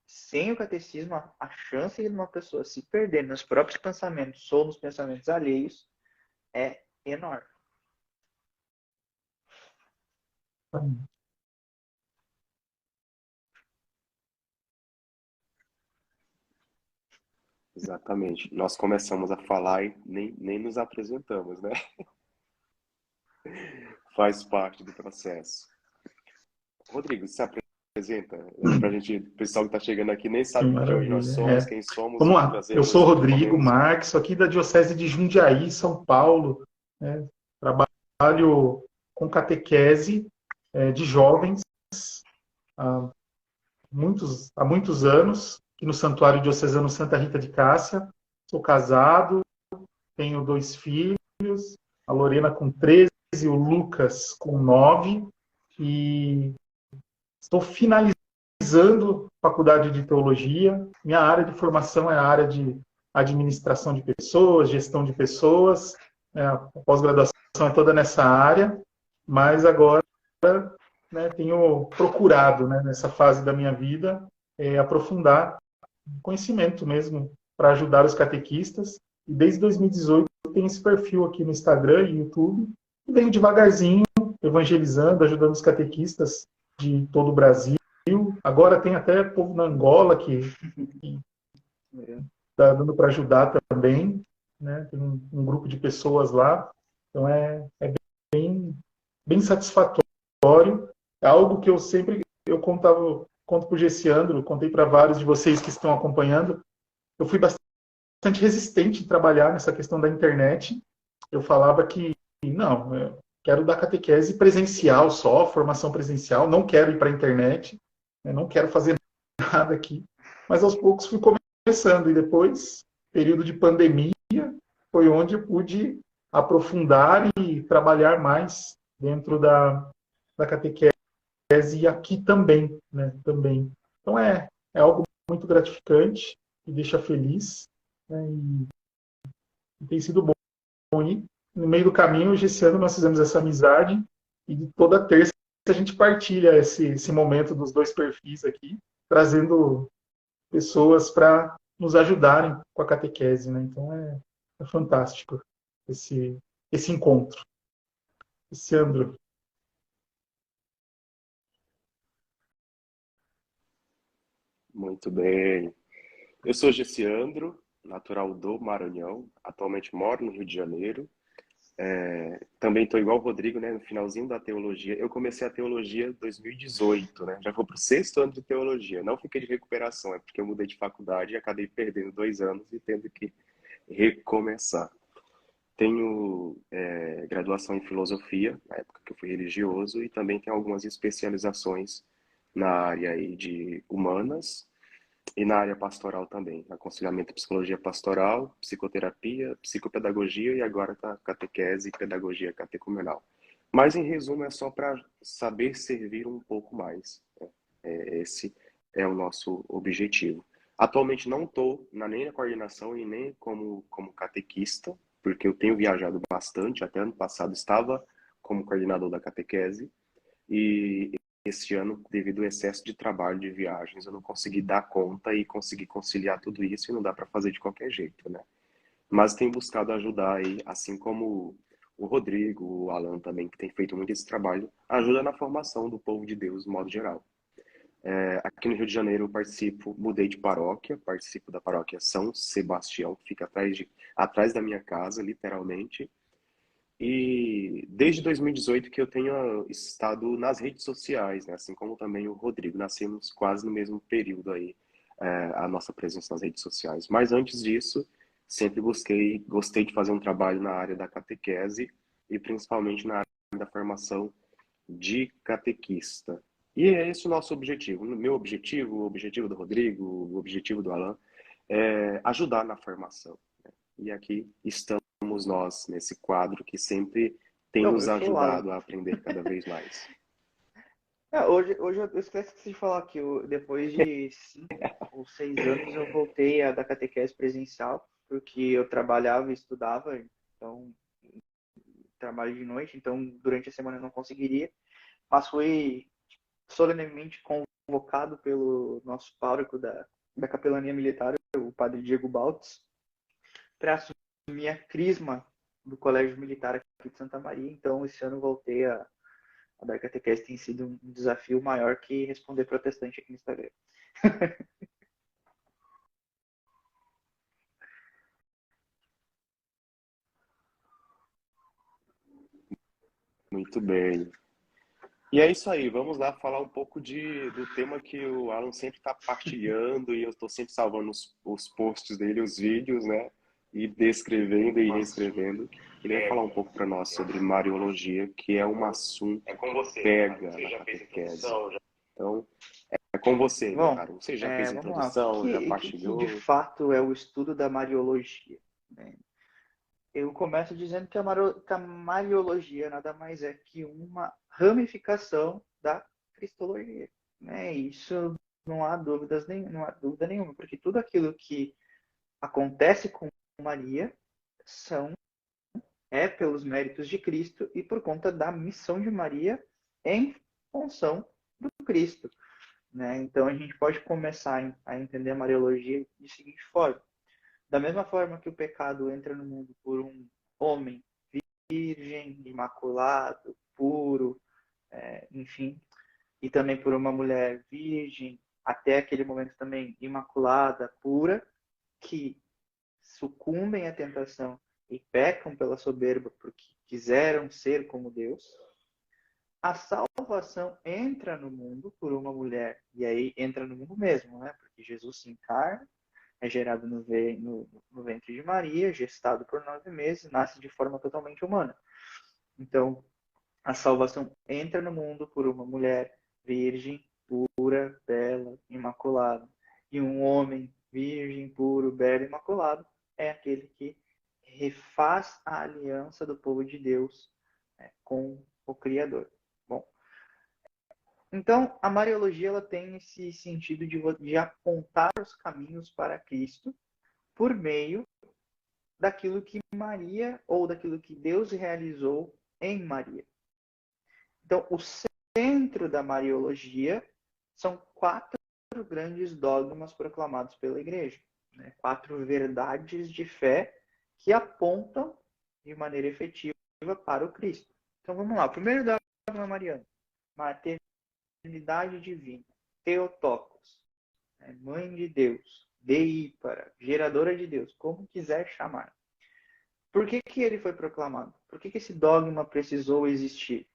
sem o catecismo, a chance de uma pessoa se perder nos próprios pensamentos ou nos pensamentos alheios é enorme. Exatamente. Nós começamos a falar e nem nos apresentamos, né? Faz parte do processo. Rodrigo, se apresenta pra gente, o pessoal que está chegando aqui nem Que sabe de onde nós maravilha. somos, quem somos, o Vamos que lá. Eu sou fazemos, o que Rodrigo comemos. Marques, sou aqui da Diocese de Jundiaí, São Paulo. Né? Trabalho com catequese de jovens há muitos anos, aqui no Santuário Diocesano Santa Rita de Cássia. Sou casado, tenho 2 filhos, a Lorena com 13 e o Lucas com 9. E estou finalizando a faculdade de teologia. Minha área de formação é a área de administração de pessoas, gestão de pessoas. A pós-graduação é toda nessa área, mas agora tenho procurado, nessa fase da minha vida, aprofundar conhecimento mesmo para ajudar os catequistas. E desde 2018 eu tenho esse perfil aqui no Instagram e YouTube, e venho devagarzinho evangelizando, ajudando os catequistas de todo o Brasil. Agora tem até povo na Angola que está dando para ajudar também. Né? Tem um grupo de pessoas lá. Então é bem satisfatório. É algo que eu conto para o Gessiandro, contei para vários de vocês que estão acompanhando. Eu fui bastante resistente em trabalhar nessa questão da internet. Eu falava que não, eu quero dar catequese presencial só, formação presencial, não quero ir para a internet, não quero fazer nada aqui. Mas aos poucos fui começando, e depois, período de pandemia, foi onde eu pude aprofundar e trabalhar mais dentro da catequese e aqui também, também. Então é algo muito gratificante e deixa feliz, e tem sido bom. E no meio do caminho, esse ano nós fizemos essa amizade, e de toda terça a gente partilha esse momento dos 2 perfis aqui, trazendo pessoas para nos ajudarem com a catequese. Então é fantástico esse encontro. Sandro. Muito bem. Eu sou Gessiandro, natural do Maranhão, atualmente moro no Rio de Janeiro. Também estou igual o Rodrigo, né, no finalzinho da teologia. Eu comecei a teologia em 2018, né? Já vou para o 6º ano de teologia. Não fiquei de recuperação, é porque eu mudei de faculdade e acabei perdendo 2 anos e tendo que recomeçar. Tenho graduação em filosofia, na época que eu fui religioso, e também tenho algumas especializações na área aí de humanas e na área pastoral também, aconselhamento, psicologia pastoral, psicoterapia, psicopedagogia e agora tá catequese e pedagogia catecumenal. Mas em resumo é só para saber servir um pouco mais. Né? Esse é o nosso objetivo. Atualmente não estou nem na coordenação e nem como catequista, porque eu tenho viajado bastante, até ano passado estava como coordenador da catequese, e esse ano, devido ao excesso de trabalho, de viagens, eu não consegui dar conta e consegui conciliar tudo isso, e não dá para fazer de qualquer jeito, né? Mas tenho buscado ajudar aí, assim como o Rodrigo, o Alan também, que tem feito muito esse trabalho, ajuda na formação do povo de Deus, de modo geral. Aqui no Rio de Janeiro eu mudei de paróquia, participo da paróquia São Sebastião, que fica atrás da minha casa, literalmente. E desde 2018 que eu tenho estado nas redes sociais, né? Assim como também o Rodrigo. Nascemos quase no mesmo período aí, a nossa presença nas redes sociais. Mas antes disso, sempre gostei de fazer um trabalho na área da catequese e principalmente na área da formação de catequista. E é esse o nosso objetivo. O meu objetivo, o objetivo do Rodrigo, o objetivo do Alan, é ajudar na formação. E aqui estamos nós, nesse quadro que sempre tem Então, nos eu sou o Alan. ajudado a aprender cada vez mais. Hoje eu esqueci de falar que depois de 5 ou 6 anos eu voltei a dar catequese presencial, porque eu trabalhava e estudava, então trabalho de noite, então durante a semana eu não conseguiria, mas fui solenemente convocado pelo nosso pároco da capelania militar, o padre Diego Baltz, para assumir a crisma do Colégio Militar aqui de Santa Maria. Então, esse ano voltei a dar catequese. Tem sido um desafio maior que responder protestante aqui no Instagram. Muito bem. E é isso aí, vamos lá falar um pouco do tema que o Alan sempre está partilhando e eu estou sempre salvando os posts dele, os vídeos, né? E descrevendo e reescrevendo. Ele vai falar um pouco para nós sobre Mariologia, que é um assunto que pega na catequese. Então, é com você, meu Bom, caro. Você já fez vamos lá. introdução, já O que de partilhou? fato é o estudo da Mariologia? Né? Eu começo dizendo que a Mariologia nada mais é que uma ramificação da Cristologia. Né? Isso não há não há dúvida nenhuma, porque tudo aquilo que acontece com Maria é pelos méritos de Cristo e por conta da missão de Maria em função do Cristo. Né? Então a gente pode começar a entender a Mariologia de seguinte forma. Da mesma forma que o pecado entra no mundo por um homem virgem, imaculado, puro, enfim, e também por uma mulher virgem, até aquele momento também imaculada, pura, que sucumbem à tentação e pecam pela soberba porque quiseram ser como Deus. A salvação entra no mundo por uma mulher, e aí entra no mundo mesmo, né? Porque Jesus se encarna, é gerado no ventre de Maria, gestado por 9 meses, nasce de forma totalmente humana. Então, a salvação entra no mundo por uma mulher virgem, pura, bela, imaculada. E um homem virgem, puro, belo, imaculado é aquele que refaz a aliança do povo de Deus, né, com o Criador. Bom, então a Mariologia ela tem esse sentido de apontar os caminhos para Cristo por meio daquilo que Maria ou daquilo que Deus realizou em Maria. Então, o centro da Mariologia são 4 grandes dogmas proclamados pela Igreja. Né? 4 verdades de fé que apontam de maneira efetiva para o Cristo. Então, vamos lá. O primeiro dogma mariano. Maternidade divina. Theotokos. Mãe de Deus. Deípara. Geradora de Deus. Como quiser chamar. Por que ele foi proclamado? Por que esse dogma precisou existir?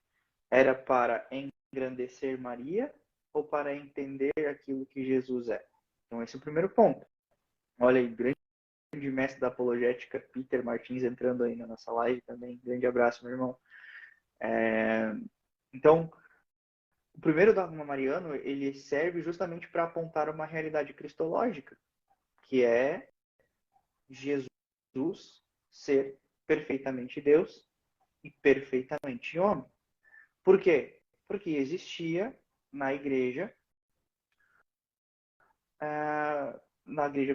Era para engrandecer Maria ou para entender aquilo que Jesus é? Então, esse é o primeiro ponto. Olha aí, grande mestre da apologética, Peter Martins, entrando aí na nossa live também. Grande abraço, meu irmão. Então, o primeiro dogma mariano, ele serve justamente para apontar uma realidade cristológica, que é Jesus ser perfeitamente Deus e perfeitamente homem. Por quê? Porque existia na igreja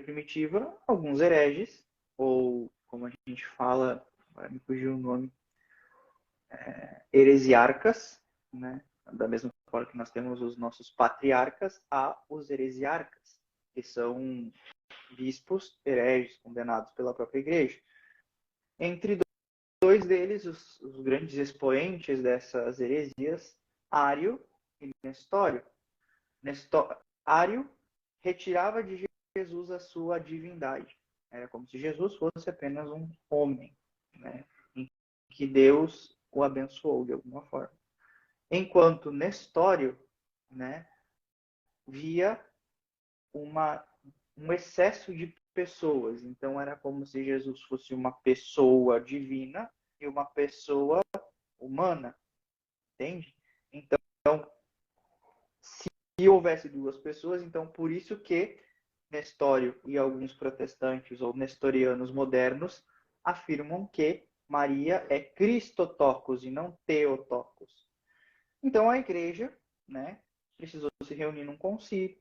primitiva, alguns hereges, ou como a gente fala, agora me fugiu o nome, heresiarcas, né? Da mesma forma que nós temos os nossos patriarcas, há os heresiarcas, que são bispos hereges condenados pela própria igreja. Entre dois deles, os grandes expoentes dessas heresias, Ário e Nestório. Ário retirava de Jesus a sua divindade. Era como se Jesus fosse apenas um homem, né? Em que Deus o abençoou de alguma forma. Enquanto Nestório, né, via um excesso de pessoas. Então era como se Jesus fosse uma pessoa divina e uma pessoa humana, entende? Então, se houvesse duas pessoas, então por isso que Nestório e alguns protestantes ou nestorianos modernos afirmam que Maria é Christotokos e não Theotokos. Então a igreja, né, precisou se reunir num concílio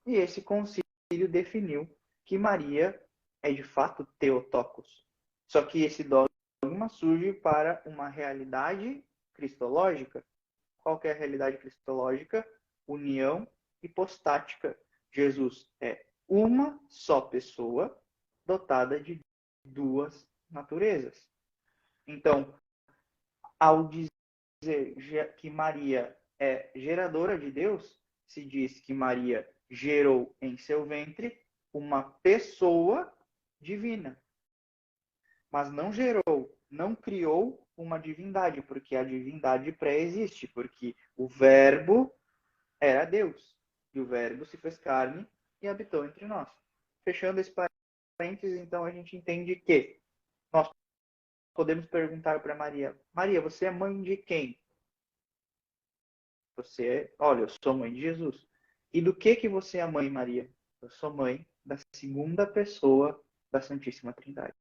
e esse concílio definiu que Maria é de fato Theotokos. Só que esse dogma surge para uma realidade cristológica. Qual que é a realidade cristológica? União hipostática. Jesus é uma só pessoa dotada de duas naturezas. Então, ao dizer que Maria é geradora de Deus, se diz que Maria gerou em seu ventre uma pessoa divina. Mas não gerou, não criou uma divindade, porque a divindade pré-existe, porque o Verbo era Deus. E o Verbo se fez carne e habitou entre nós. Fechando esse parênteses, então a gente entende que nós podemos perguntar para Maria: Maria, você é mãe de quem? Olha, eu sou mãe de Jesus. E do que você é a mãe, Maria? Eu sou mãe da segunda pessoa da Santíssima Trindade.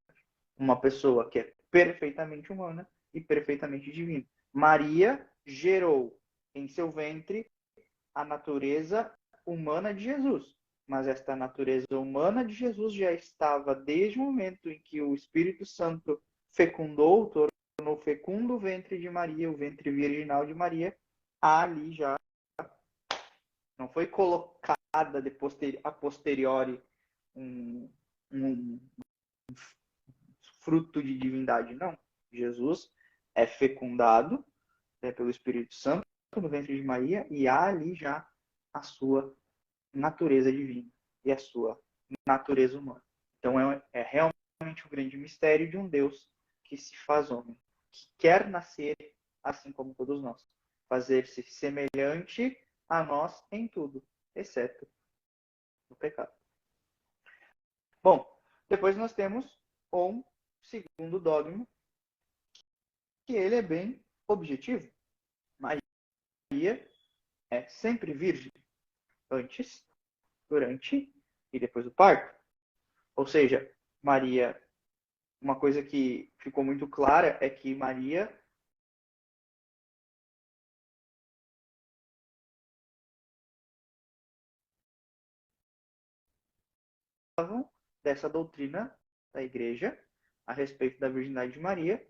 Uma pessoa que é perfeitamente humana e perfeitamente divina. Maria gerou em seu ventre a natureza humana de Jesus. Mas esta natureza humana de Jesus já estava desde o momento em que o Espírito Santo fecundou, tornou fecundo o ventre de Maria, o ventre virginal de Maria, ali já não foi colocada a posteriori um fruto de divindade, não. Jesus é fecundado, né, pelo Espírito Santo no ventre de Maria e há ali já a sua natureza divina e a sua natureza humana. Então é realmente um grande mistério de um Deus que se faz homem, que quer nascer assim como todos nós, fazer-se semelhante a nós em tudo, exceto no pecado. Bom, depois nós temos um segundo dogma, que ele é bem objetivo. Maria é sempre virgem, antes, durante e depois do parto. Ou seja, Maria, uma coisa que ficou muito clara é que Maria dessa doutrina da igreja a respeito da virgindade de Maria,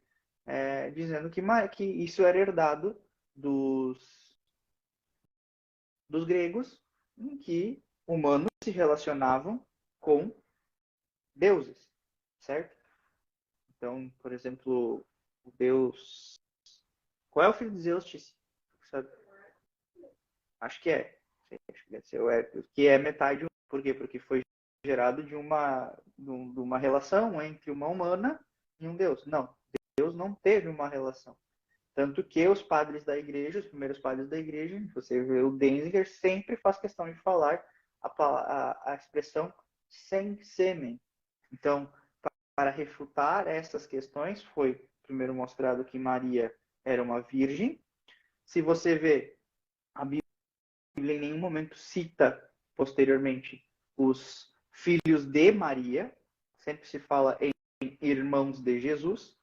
dizendo que isso era herdado dos gregos, em que humanos se relacionavam com deuses, certo? Então, por exemplo, o deus... Qual é o filho de Zeus, Tice? Sabe? Acho que é. Acho que deve ser o Hércules, que é metade. Por quê? Porque foi gerado de uma relação entre uma humana e um deus. Não, Deus não teve uma relação. Tanto que os padres da igreja, os primeiros padres da igreja, você vê o Denzinger, sempre faz questão de falar a expressão sem sêmen. Então, para refutar essas questões, foi primeiro mostrado que Maria era uma virgem. Se você vê, a Bíblia em nenhum momento cita posteriormente os filhos de Maria, sempre se fala em irmãos de Jesus,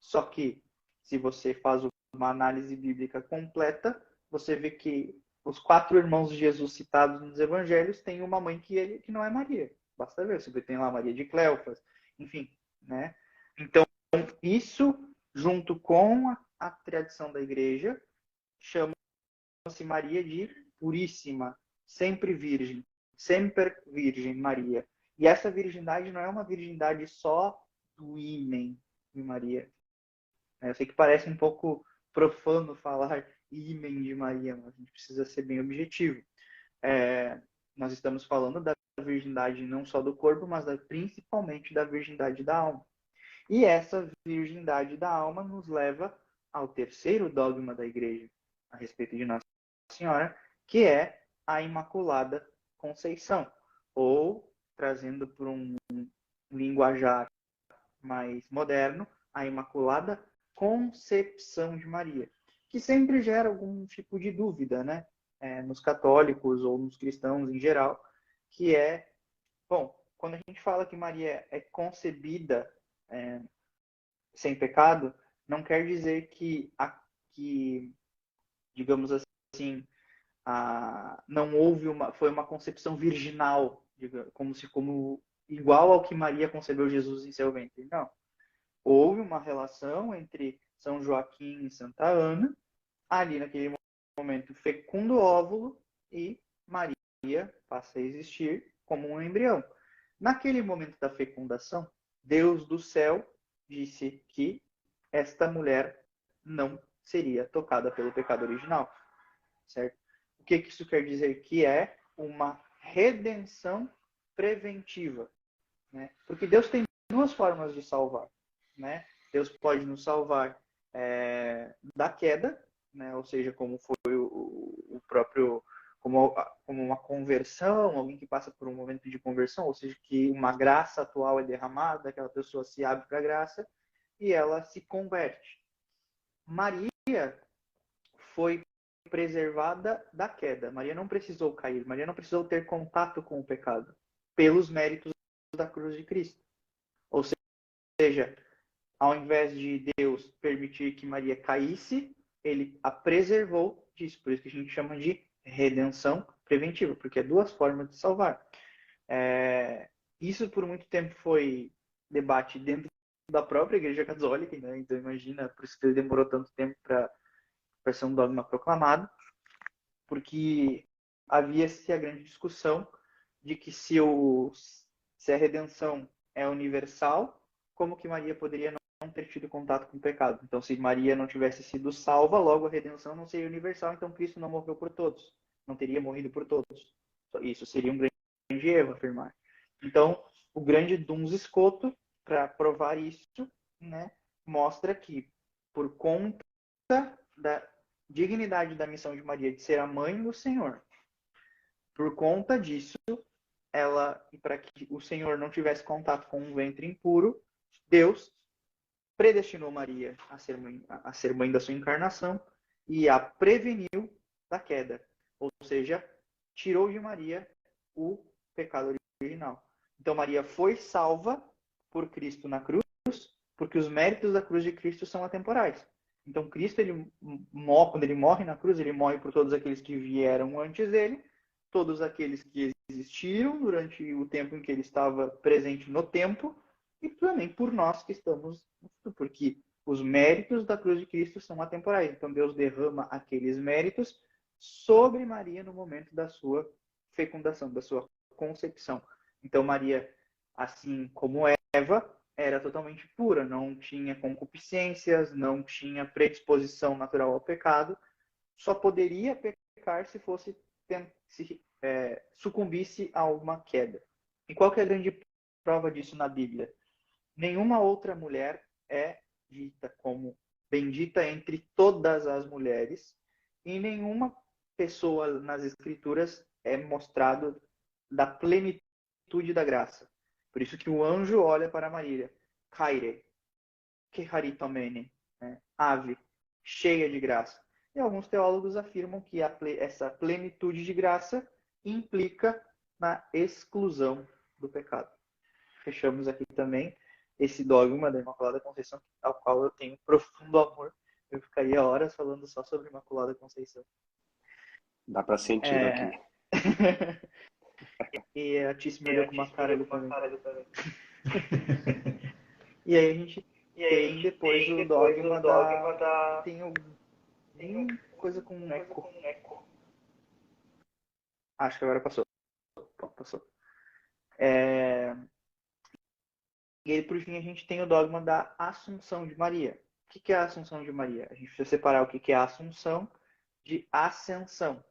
só que se você faz uma análise bíblica completa, você vê que os 4 irmãos de Jesus citados nos evangelhos têm uma mãe que não é Maria. Basta ver, você tem lá Maria de Cleofas, enfim, né? Então, isso, junto com a tradição da igreja, chama-se Maria de Puríssima, sempre virgem, sempre virgem Maria. E essa virgindade não é uma virgindade só do ímen de Maria. Eu sei que parece um pouco profano falar ímen de Maria, mas a gente precisa ser bem objetivo. Nós estamos falando da virgindade não só do corpo, mas principalmente da virgindade da alma. E essa virgindade da alma nos leva ao terceiro dogma da Igreja a respeito de Nossa Senhora, que é a Imaculada Conceição, ou, trazendo por um linguajar mais moderno, a Imaculada Concepção de Maria, que sempre gera algum tipo de dúvida, né? Nos católicos ou nos cristãos em geral, que é, bom, quando a gente fala que Maria é concebida sem pecado, não quer dizer que digamos assim, não houve foi uma concepção virginal, como igual ao que Maria concebeu Jesus em seu ventre. Não. Houve uma relação entre São Joaquim e Santa Ana, ali naquele momento fecundo óvulo, e Maria passa a existir como um embrião. Naquele momento da fecundação, Deus do céu disse que esta mulher não seria tocada pelo pecado original, certo? O que isso quer dizer? Que é uma redenção preventiva, né? Porque Deus tem duas formas de salvar, né? Deus pode nos salvar da queda, né? Ou seja, como foi o próprio, como uma conversão, alguém que passa por um momento de conversão, ou seja, que uma graça atual é derramada, aquela pessoa se abre para a graça e ela se converte. Maria foi preservada da queda. Maria não precisou cair, Maria não precisou ter contato com o pecado pelos méritos da cruz de Cristo. Ou seja, ao invés de Deus permitir que Maria caísse, ele a preservou disso. Por isso que a gente chama de redenção preventiva, porque é duas formas de salvar. Isso por muito tempo foi debate dentro da própria Igreja Católica, né? Então imagina, por isso que ele demorou tanto tempo para ser um dogma proclamado, porque havia-se a grande discussão de que se a redenção é universal, como que Maria poderia não ter tido contato com o pecado? Então, se Maria não tivesse sido salva, logo a redenção não seria universal, então Cristo não morreu por todos, não teria morrido por todos. Isso seria um grande erro afirmar. Então, o grande Duns Scoto, para provar isso, né, mostra que, por conta da dignidade da missão de Maria de ser a mãe do Senhor, por conta disso, e para que o Senhor não tivesse contato com um ventre impuro, Deus predestinou Maria a ser mãe da sua encarnação e a preveniu da queda. Ou seja, tirou de Maria o pecado original. Então Maria foi salva por Cristo na cruz, porque os méritos da cruz de Cristo são atemporais. Então Cristo, quando ele morre na cruz, ele morre por todos aqueles que vieram antes dele, todos aqueles que existiram durante o tempo em que ele estava presente no tempo, e também por nós que estamos no futuro, porque os méritos da cruz de Cristo são atemporais. Então Deus derrama aqueles méritos sobre Maria no momento da sua fecundação, da sua concepção. Então Maria, assim como Eva, era totalmente pura, não tinha concupiscências, não tinha predisposição natural ao pecado, só poderia pecar se sucumbisse a uma queda. E qual que é a grande prova disso na Bíblia? Nenhuma outra mulher é dita como bendita entre todas as mulheres e nenhuma pessoa nas Escrituras é mostrado da plenitude da graça. Por isso que o anjo olha para Maria, Kaire, Keharitomene, né? Ave, cheia de graça. E alguns teólogos afirmam que essa plenitude de graça implica na exclusão do pecado. Fechamos aqui também esse dogma da Imaculada Conceição, ao qual eu tenho profundo amor. Eu ficaria horas falando só sobre Imaculada Conceição. Dá para sentir aqui. E a Tice me olhou com uma cara ali também. E aí a gente tem depois o dogma da... Tem alguma coisa com um eco. Acho que agora passou. Passou. E aí, por fim, a gente tem o dogma da Assunção de Maria. O que é a Assunção de Maria? A gente precisa separar o que é a Assunção de Ascensão.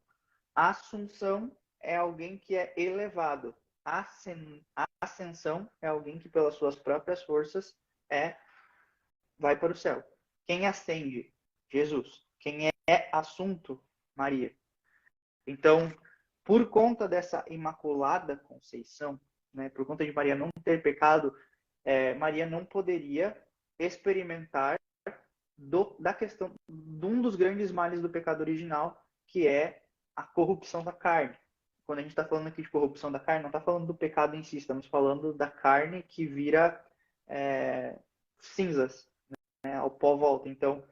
Assunção é alguém que é elevado. Ascensão é alguém que, pelas suas próprias forças, é vai para o céu. Quem ascende? Jesus. Quem é assunto? Maria. Então, por conta dessa imaculada conceição, né, por conta de Maria não ter pecado, Maria não poderia experimentar da questão de um dos grandes males do pecado original, que é a corrupção da carne. Quando a gente está falando aqui de corrupção da carne, não está falando do pecado em si, estamos falando da carne que vira cinzas, né, ao pó volta. Então,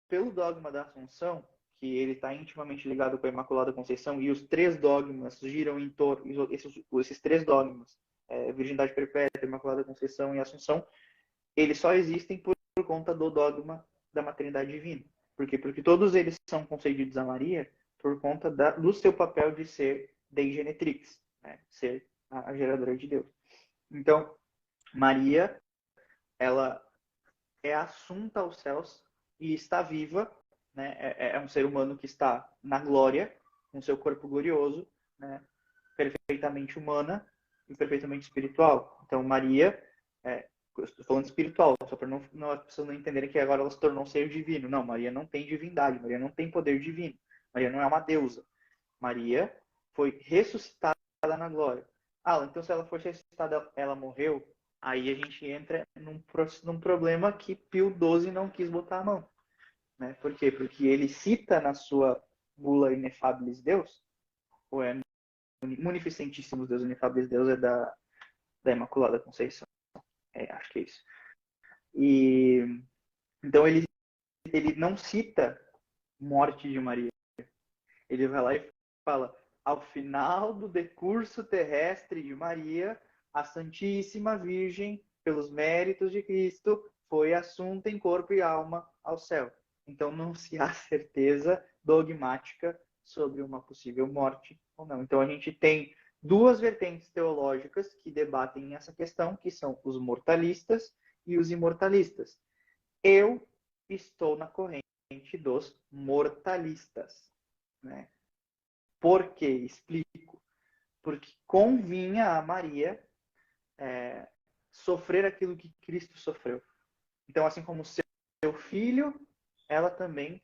pelo dogma da Assunção, que ele está intimamente ligado com a Imaculada Conceição, e os três dogmas giram em torno, esses três dogmas, Virgindade Perpétua, Imaculada Conceição e Assunção, eles só existem por conta do dogma da maternidade divina. Por quê? Porque todos eles são concedidos a Maria por conta do seu papel de ser Dei Genetrix, né? Ser a geradora de Deus. Então, Maria, ela é assunta aos céus e está viva, né? É um ser humano que está na glória, com seu corpo glorioso, né? Perfeitamente humana e perfeitamente espiritual. Então, Maria, estou falando espiritual, só para as pessoas não entenderem que agora ela se tornou um ser divino. Não, Maria não tem divindade, Maria não tem poder divino, Maria não é uma deusa. Maria foi ressuscitada na glória. Então se ela foi ressuscitada, ela morreu, aí a gente entra num problema que Pio XII não quis botar a mão. Né? Por quê? Porque ele cita na sua bula Inefabilis Deus, ou Munificentíssimos Deus, Inefabilis Deus é da Imaculada Conceição. Acho que é isso. E então ele não cita morte de Maria. Ele vai lá e fala: ao final do decurso terrestre de Maria, a Santíssima Virgem, pelos méritos de Cristo, foi assunta em corpo e alma ao céu. Então não se há certeza dogmática sobre uma possível morte ou não. Então a gente tem duas vertentes teológicas que debatem essa questão, que são os mortalistas e os imortalistas. Eu estou na corrente dos mortalistas. Né? Por quê? Explico. Porque convinha a Maria sofrer aquilo que Cristo sofreu. Então, assim como seu filho, ela também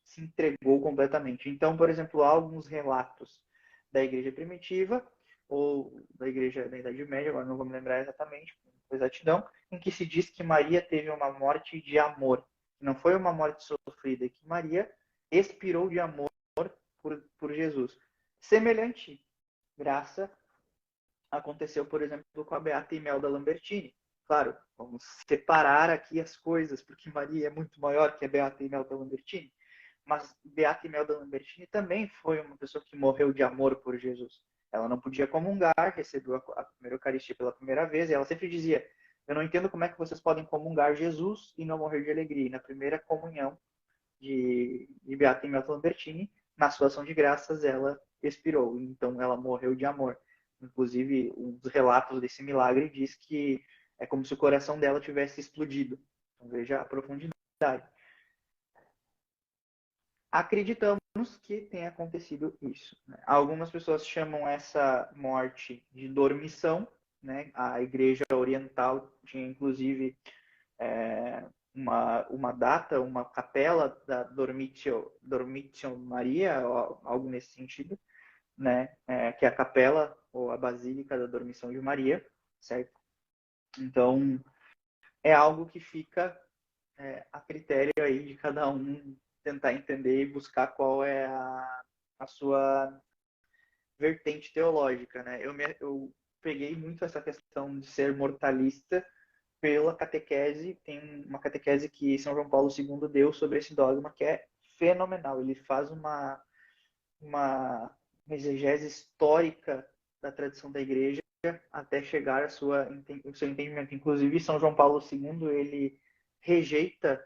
se entregou completamente. Então, por exemplo, há alguns relatos da igreja primitiva ou da igreja da Idade Média, agora não vou me lembrar exatamente, com exatidão, em que se diz que Maria teve uma morte de amor. Não foi uma morte sofrida, que Maria expirou de amor por Jesus. Semelhante graça aconteceu, por exemplo, com a Beata Imelda Lambertini. Claro, vamos separar aqui as coisas, porque Maria é muito maior que a Beata Imelda Lambertini, mas Beata Imelda Lambertini também foi uma pessoa que morreu de amor por Jesus. Ela não podia comungar, recebeu a primeira Eucaristia pela primeira vez, e ela sempre dizia: eu não entendo como é que vocês podem comungar Jesus e não morrer de alegria. E na primeira comunhão de Beata Imelda Lambertini, na sua ação de graças, ela expirou. Então, ela morreu de amor. Inclusive, um dos relatos desse milagre diz que é como se o coração dela tivesse explodido. Então, veja a profundidade. Acreditamos que tenha acontecido isso. Né? Algumas pessoas chamam essa morte de dormição. Né? A Igreja Oriental tinha, inclusive, uma data, uma capela da Dormitio Maria, algo nesse sentido, né? Que é a capela ou a Basílica da Dormição de Maria, certo? Então, é algo que fica a critério aí de cada um tentar entender e buscar qual é a sua vertente teológica, né? Eu peguei muito essa questão de ser mortalista pela catequese. Tem uma catequese que São João Paulo II deu sobre esse dogma que é fenomenal. Ele faz uma exegese histórica da tradição da igreja até chegar ao seu entendimento. Inclusive, São João Paulo II, ele rejeita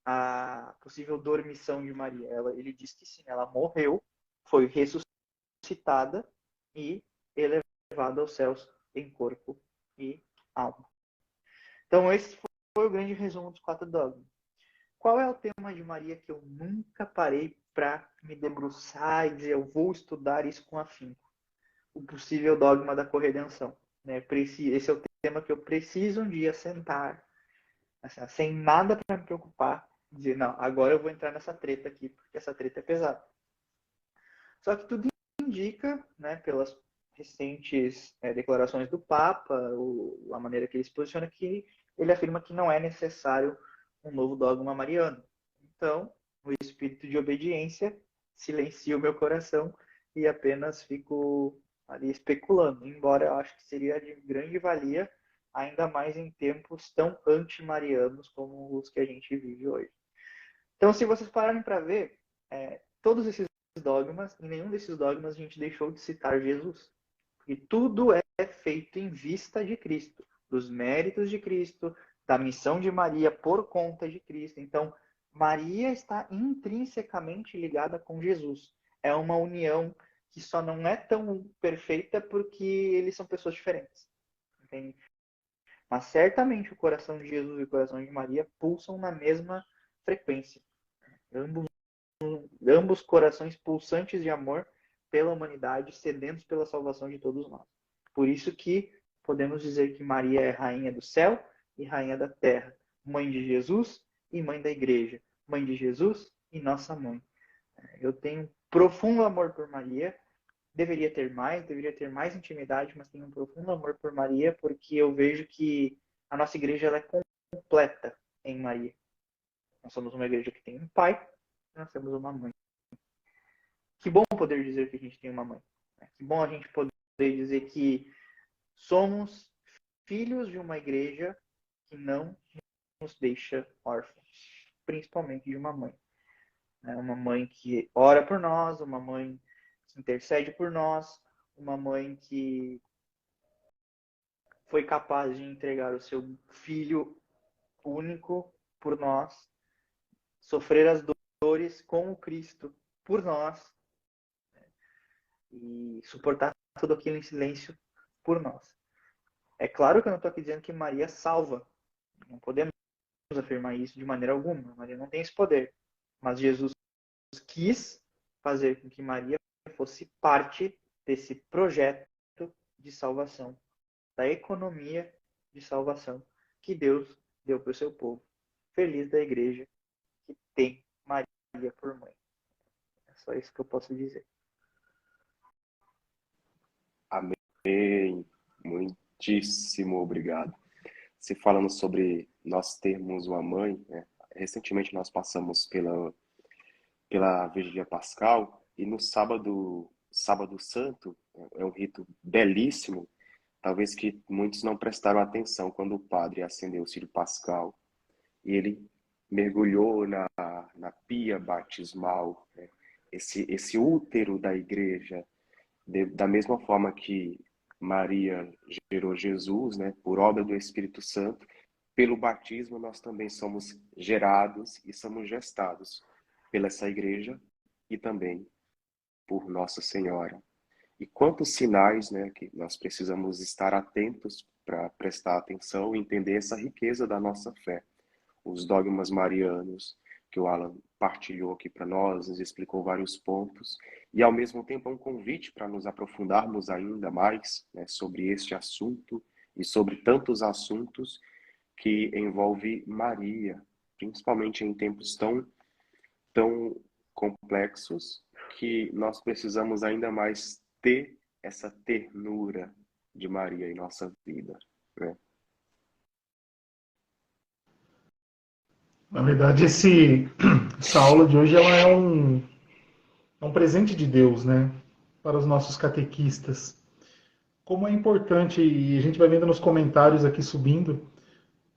a possível dormição de Maria. Ele diz que sim, ela morreu, foi ressuscitada e elevada aos céus em corpo e alma. Então, esse foi o grande resumo dos 4 dogmas. Qual é o tema de Maria que eu nunca parei para me debruçar e dizer eu vou estudar isso com afinco? O possível dogma da corredenção. Né? Esse é o tema que eu preciso um dia sentar assim, sem nada para me preocupar, dizer, não, agora eu vou entrar nessa treta aqui, porque essa treta é pesada. Só que tudo indica, né, pelas recentes declarações do Papa, a maneira que ele se posiciona, que ele afirma que não é necessário um novo dogma mariano. Então, o espírito de obediência silencia o meu coração e apenas fico ali especulando, embora eu acho que seria de grande valia, ainda mais em tempos tão anti-marianos como os que a gente vive hoje. Então, se vocês pararem para ver, todos esses dogmas, em nenhum desses dogmas a gente deixou de citar Jesus. E tudo é feito em vista de Cristo, dos méritos de Cristo, da missão de Maria por conta de Cristo. Então, Maria está intrinsecamente ligada com Jesus. É uma união que só não é tão perfeita porque eles são pessoas diferentes. Entende? Mas certamente o coração de Jesus e o coração de Maria pulsam na mesma frequência. Ambos corações pulsantes de amor pela humanidade, sedentos pela salvação de todos nós. Por isso que podemos dizer que Maria é rainha do céu e rainha da terra, mãe de Jesus e mãe da igreja, mãe de Jesus e nossa mãe. Eu tenho profundo amor por Maria, deveria ter mais intimidade, mas tenho um profundo amor por Maria, porque eu vejo que a nossa igreja ela é completa em Maria. Nós somos uma igreja que tem um pai, nós temos uma mãe. Que bom poder dizer que a gente tem uma mãe. Que bom a gente poder dizer que somos filhos de uma igreja que não nos deixa órfãos, principalmente de uma mãe. Uma mãe que ora por nós, uma mãe que intercede por nós, uma mãe que foi capaz de entregar o seu filho único por nós, sofrer as dores com o Cristo por nós e suportar tudo aquilo em silêncio por nós. É claro que eu não estou aqui dizendo que Maria salva. Não podemos afirmar isso de maneira alguma. Maria não tem esse poder. Mas Jesus quis fazer com que Maria fosse parte desse projeto de salvação, da economia de salvação que Deus deu para o seu povo. Feliz da igreja que tem Maria por mãe. É só isso que eu posso dizer. Amém. Muitíssimo obrigado. Se falando sobre nós termos uma mãe, né? Recentemente nós passamos pela Vigília Pascal e no sábado Santo, é um rito belíssimo, talvez que muitos não prestaram atenção quando o padre acendeu o círio pascal e ele mergulhou na pia batismal, né? Esse útero da igreja, da mesma forma que Maria gerou Jesus, né, por obra do Espírito Santo, pelo batismo nós também somos gerados e somos gestados pela essa igreja e também por Nossa Senhora. E quantos sinais, né, que nós precisamos estar atentos para prestar atenção e entender essa riqueza da nossa fé. Os dogmas marianos, que o Alan partilhou aqui para nós, nos explicou vários pontos, e ao mesmo tempo é um convite para nos aprofundarmos ainda mais, né, sobre este assunto e sobre tantos assuntos que envolve Maria, principalmente em tempos tão complexos, que nós precisamos ainda mais ter essa ternura de Maria em nossa vida, né? Na verdade, essa aula de hoje ela é um presente de Deus, né, para os nossos catequistas. Como é importante, e a gente vai vendo nos comentários aqui subindo,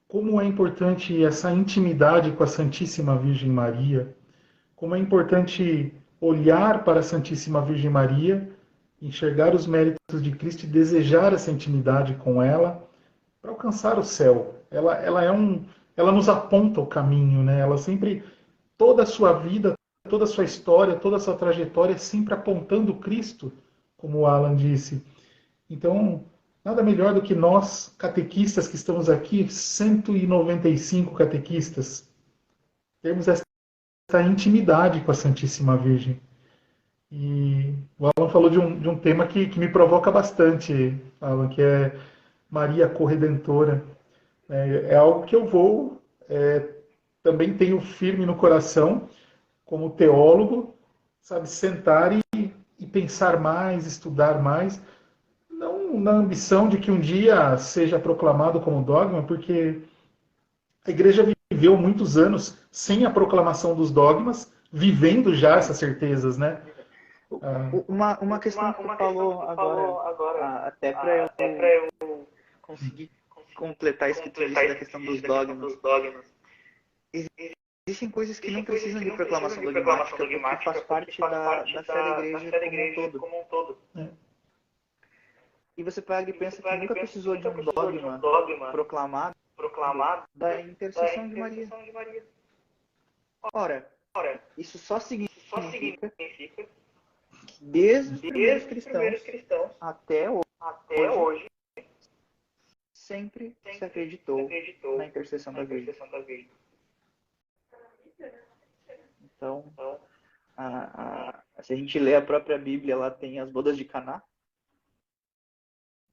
como é importante essa intimidade com a Santíssima Virgem Maria, como é importante olhar para a Santíssima Virgem Maria, enxergar os méritos de Cristo e desejar essa intimidade com ela para alcançar o céu. Ela nos aponta o caminho, né? Ela sempre, toda a sua vida, toda a sua história, toda a sua trajetória, sempre apontando Cristo, como o Alan disse. Então, nada melhor do que nós, catequistas que estamos aqui, 195 catequistas, termos essa intimidade com a Santíssima Virgem. E o Alan falou de um tema que me provoca bastante, Alan, que é Maria Corredentora. É algo que eu vou também tenho firme no coração, como teólogo, sabe, sentar e pensar mais, estudar mais, não na ambição de que um dia seja proclamado como dogma, porque a igreja viveu muitos anos sem a proclamação dos dogmas, vivendo já essas certezas, né? Uma questão que tu falou agora, até para eu conseguir completar isso que tu disse da questão dos dogmas. Existem coisas que não precisam de proclamação dogmática porque faz parte da fé da igreja como um todo. E você pega e pensa que nunca precisou de um dogma proclamado da intercessão de Maria. Ora, isso só significa que desde os primeiros cristãos até hoje, sempre se acreditou na intercessão da Virgem. Então, se a gente lê a própria Bíblia, ela tem as bodas de Caná,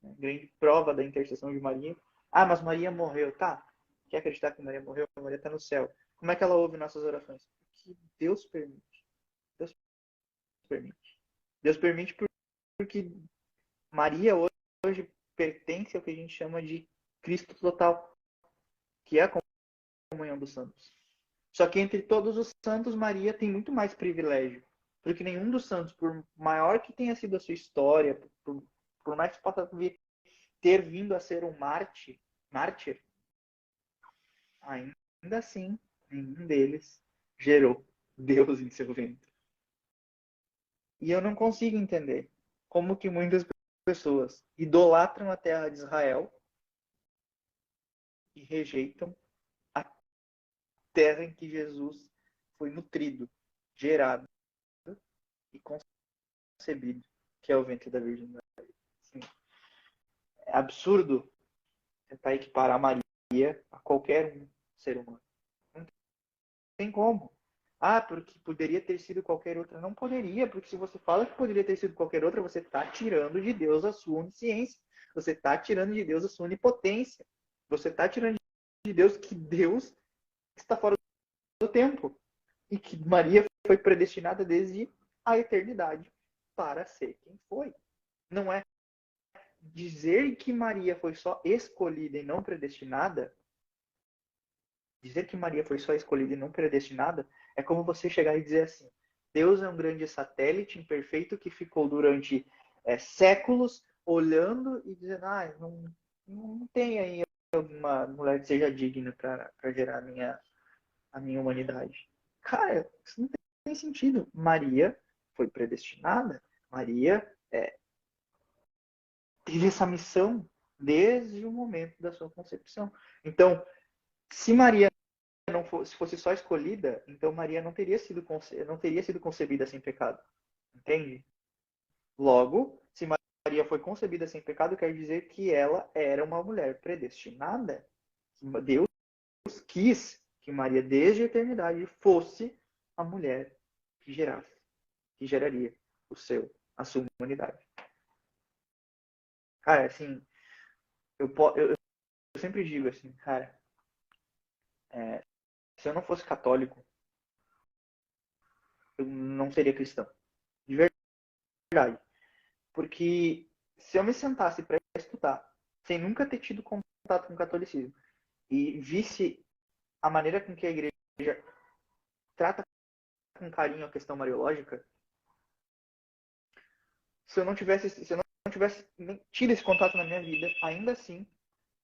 grande prova da intercessão de Maria. Ah, mas Maria morreu. Tá, quer acreditar que Maria morreu? Maria está no céu. Como é que ela ouve nossas orações? Porque Deus permite. Deus permite porque Maria hoje pertence ao que a gente chama de Cristo total, que é a comunhão dos santos. Só que entre todos os santos, Maria tem muito mais privilégio. Porque nenhum dos santos, por maior que tenha sido a sua história, por mais que possa ter vindo a ser um mártir, ainda assim, nenhum deles gerou Deus em seu ventre. E eu não consigo entender como que muitas pessoas idolatram a terra de Israel e rejeitam a terra em que Jesus foi nutrido, gerado e concebido, que é o ventre da Virgem Maria. Assim, é absurdo tentar equiparar Maria a qualquer um ser humano. Não tem como. Ah, porque poderia ter sido qualquer outra. Não poderia, porque se você fala que poderia ter sido qualquer outra, você está tirando de Deus a sua onisciência. Você está tirando de Deus a sua onipotência. Você está tirando de Deus que Deus está fora do tempo. E que Maria foi predestinada desde a eternidade para ser quem foi. Não é dizer que Maria foi só escolhida e não predestinada. Dizer que Maria foi só escolhida e não predestinada é como você chegar e dizer assim: Deus é um grande satélite imperfeito que ficou durante séculos olhando e dizendo: não tem aí uma mulher que seja digna para gerar a minha humanidade. Cara, isso não tem sentido. Maria foi predestinada. Maria teve essa missão desde o momento da sua concepção. Então, se Maria se fosse só escolhida, então Maria não teria sido concebida sem pecado. Entende? Logo, se Maria foi concebida sem pecado, quer dizer que ela era uma mulher predestinada. Deus quis que Maria, desde a eternidade, fosse a mulher que geraria a sua humanidade. Cara, assim, eu sempre digo assim, cara, se eu não fosse católico, eu não seria cristão. De verdade. Porque se eu me sentasse para estudar, sem nunca ter tido contato com o catolicismo, e visse a maneira com que a igreja trata com carinho a questão mariológica, se eu não tivesse tido esse contato na minha vida, ainda assim,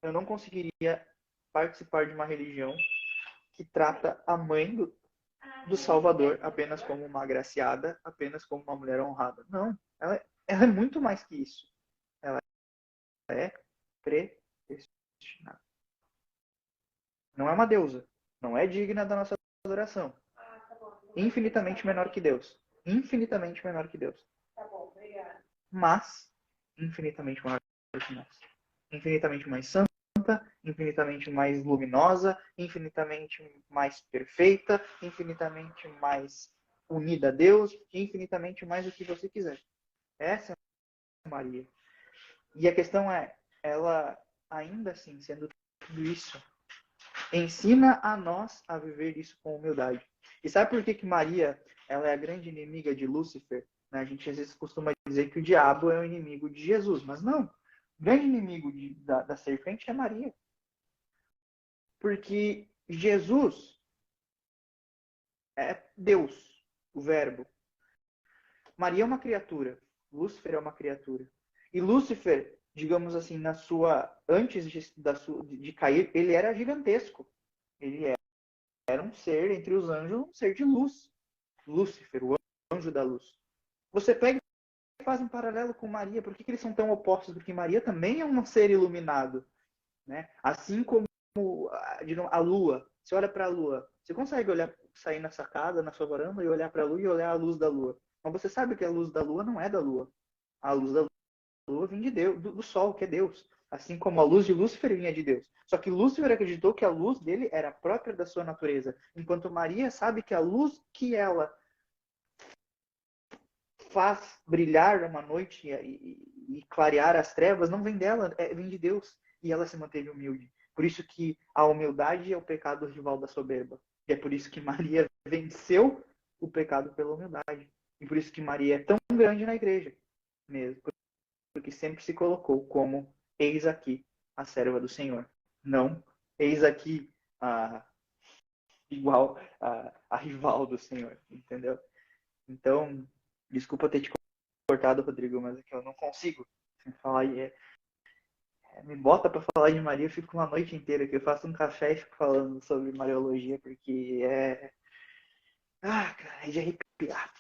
eu não conseguiria participar de uma religião que trata a mãe do Salvador apenas como uma agraciada, apenas como uma mulher honrada. Não, ela é muito mais que isso. Ela é predestinada. Não é uma deusa. Não é digna da nossa adoração. Infinitamente menor que Deus. Infinitamente menor que Deus. Mas, infinitamente maior que nós. Infinitamente mais santa, infinitamente mais luminosa, infinitamente mais perfeita, infinitamente mais unida a Deus, infinitamente mais o que você quiser. Essa é Maria. E a questão é, ela ainda assim, sendo tudo isso, ensina a nós a viver isso com humildade. E sabe por que Maria ela é a grande inimiga de Lúcifer? Né? A gente às vezes costuma dizer que o diabo é o inimigo de Jesus, mas não. O grande inimigo da serpente é Maria. Porque Jesus é Deus, o Verbo. Maria é uma criatura. Lúcifer é uma criatura. E Lúcifer, digamos assim, antes de cair, ele era gigantesco. Ele era um ser entre os anjos, um ser de luz. Lúcifer, o anjo da luz. Você pega e faz um paralelo com Maria. Por que eles são tão opostos? Porque Maria também é um ser iluminado. Né? Assim como a lua. Você olha para a lua. Você consegue sair na sacada, na sua varanda, e olhar para a lua e olhar a luz da lua. Mas você sabe que a luz da lua não é da lua. A luz da lua vem de Deus, do sol, que é Deus. Assim como a luz de Lúcifer vinha de Deus. Só que Lúcifer acreditou que a luz dele era própria da sua natureza. Enquanto Maria sabe que a luz que ela faz brilhar uma noite e clarear as trevas não vem dela, vem de Deus. E ela se manteve humilde. Por isso que a humildade é o pecado rival da soberba. E é por isso que Maria venceu o pecado pela humildade. E por isso que Maria é tão grande na igreja mesmo. Porque sempre se colocou como eis aqui a serva do Senhor. Não eis aqui igual a rival do Senhor. Entendeu? Então, desculpa ter te cortado, Rodrigo, mas é que eu não consigo falar. Me bota para falar de Maria, eu fico uma noite inteira que eu faço um café e fico falando sobre Mariologia, porque cara, é de arrepiar.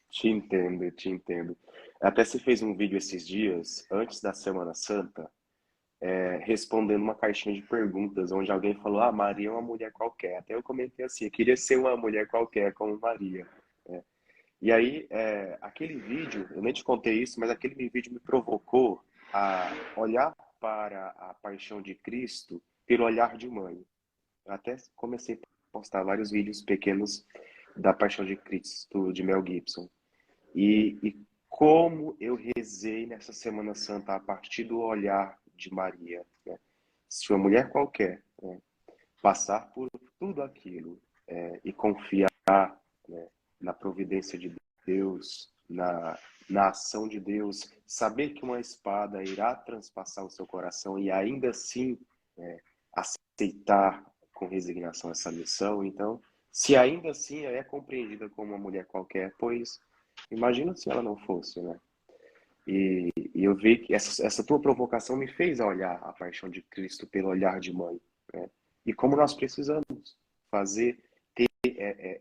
Te entendo, te entendo. Até se fez um vídeo esses dias, antes da Semana Santa, respondendo uma caixinha de perguntas, onde alguém falou, Maria é uma mulher qualquer. Até eu comentei assim, eu queria ser uma mulher qualquer como Maria. Né? E aí, aquele vídeo, eu nem te contei isso, mas aquele vídeo me provocou a olhar para a paixão de Cristo pelo olhar de mãe. Eu até comecei a postar vários vídeos pequenos da paixão de Cristo, de Mel Gibson. E como eu rezei nessa Semana Santa a partir do olhar de Maria. Né? Se uma mulher qualquer, né, passar por tudo aquilo e confiar, né, na providência de Deus, na ação de Deus, saber que uma espada irá transpassar o seu coração e ainda assim aceitar com resignação essa missão. Então, se ainda assim é compreendida como uma mulher qualquer, pois imagina se ela não fosse, né? E eu vi que essa tua provocação me fez olhar a paixão de Cristo pelo olhar de mãe, né? E como nós precisamos ter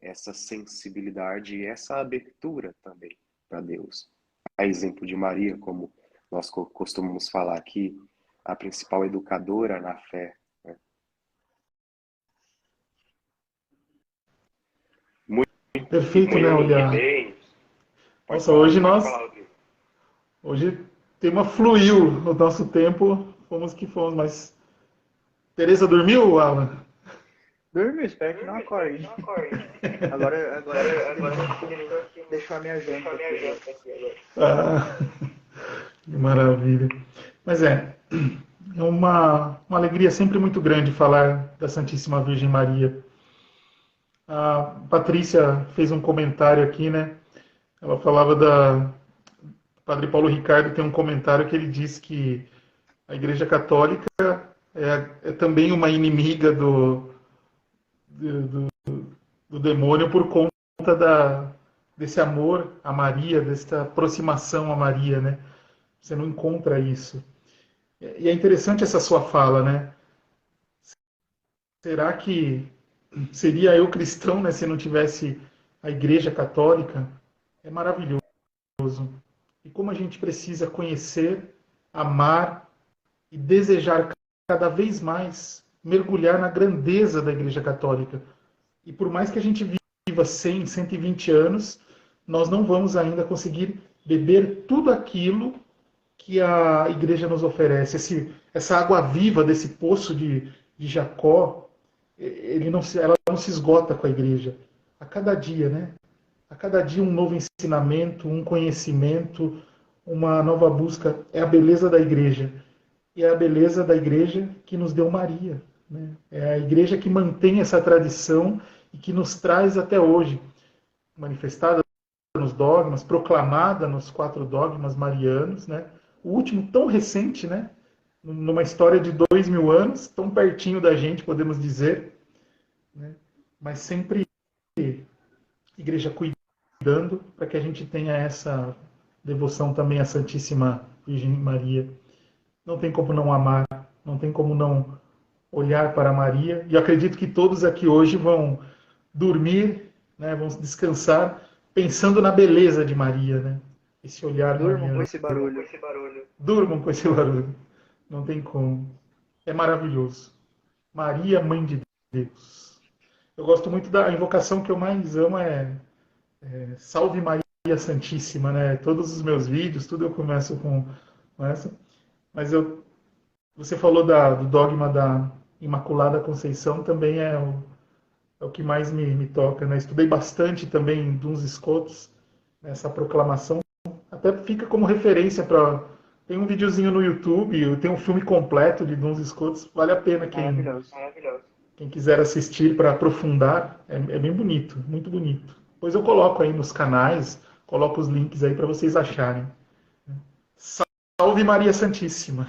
essa sensibilidade e essa abertura também para Deus. A exemplo de Maria, como nós costumamos falar aqui, a principal educadora na fé. Né? Perfeito, né, Muito olhar. bem. Nossa, hoje falar, hoje o tema fluiu no nosso tempo, fomos que fomos, mas Tereza dormiu, Alan? Dormiu, espero que não acorde. Agora deixou a minha janta aqui. Que maravilha. Mas é uma alegria sempre muito grande falar da Santíssima Virgem Maria. A Patrícia fez um comentário aqui, né? Ela falava o Padre Paulo Ricardo tem um comentário que ele diz que a Igreja Católica é também uma inimiga do demônio por conta desse amor a Maria, dessa aproximação a Maria, né? Você não encontra isso. E é interessante essa sua fala, né? Será que seria eu cristão, né, se não tivesse a Igreja Católica? É maravilhoso. E como a gente precisa conhecer, amar e desejar cada vez mais mergulhar na grandeza da Igreja Católica. E por mais que a gente viva 100, 120 anos, nós não vamos ainda conseguir beber tudo aquilo que a Igreja nos oferece. Essa água viva desse poço de Jacó, ela não se esgota com a Igreja. A cada dia, né? A cada dia um novo ensinamento, um conhecimento, uma nova busca. É a beleza da Igreja. E é a beleza da Igreja que nos deu Maria. né? É a igreja que mantém essa tradição e que nos traz até hoje, manifestada nos dogmas, proclamada nos 4 dogmas marianos, né? O último tão recente, né? Numa história de 2000 anos, tão pertinho da gente, podemos dizer, né? Mas sempre igreja cuidando para que a gente tenha essa devoção também à Santíssima Virgem Maria. Não tem como não amar, não tem como não olhar para Maria. E acredito que todos aqui hoje vão dormir, né, vão descansar pensando na beleza de Maria, né? Esse olhar Durmam com mariano. esse barulho. Durmam com esse barulho. Não tem como. É maravilhoso. Maria, Mãe de Deus. Eu gosto muito da invocação que eu mais amo Salve Maria Santíssima, né? Todos os meus vídeos, tudo eu começo com essa. Mas você falou do dogma da Imaculada Conceição, também é o que mais me toca, né? Estudei bastante também Duns Scotus, nessa proclamação. Até fica como referência para. Tem um videozinho no YouTube, tem um filme completo de Duns Scotus, vale a pena Maravilhoso. quem quiser assistir para aprofundar. É bem bonito, muito bonito. Depois eu coloco aí nos canais, coloco os links aí para vocês acharem. Salve Maria Santíssima.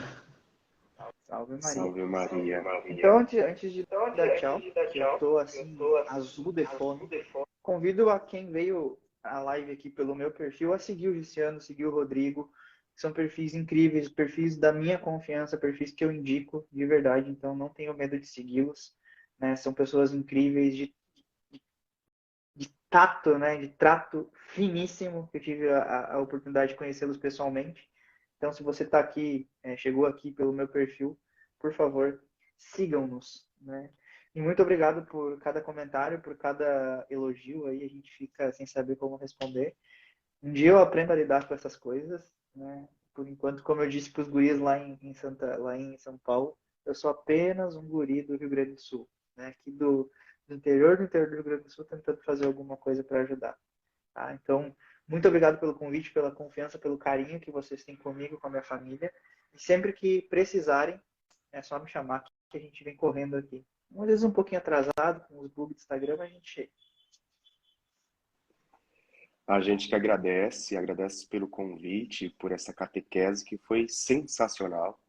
Salve Maria. Salve Maria. Então, antes de dar tchau, que eu tô assim, azul de fome, convido a quem veio a live aqui pelo meu perfil a seguir o Luciano, seguir o Rodrigo. São perfis incríveis, perfis da minha confiança, perfis que eu indico de verdade, então não tenho medo de segui-los, né? São pessoas incríveis de tato, né? De trato finíssimo, que eu tive a oportunidade de conhecê-los pessoalmente. Então, se você está aqui, chegou aqui pelo meu perfil, por favor, sigam-nos, né? E muito obrigado por cada comentário, por cada elogio aí, a gente fica sem saber como responder. Um dia eu aprendo a lidar com essas coisas, né? Por enquanto, como eu disse para os guris lá em São Paulo, eu sou apenas um guri do Rio Grande do Sul, né? Aqui do interior do Rio Grande do Sul, tentando fazer alguma coisa para ajudar. Tá? Então, muito obrigado pelo convite, pela confiança, pelo carinho que vocês têm comigo, com a minha família. E sempre que precisarem, é só me chamar que a gente vem correndo aqui. Às vezes um pouquinho atrasado, com os bugs do Instagram, mas a gente chega. A gente que agradece pelo convite, por essa catequese que foi sensacional.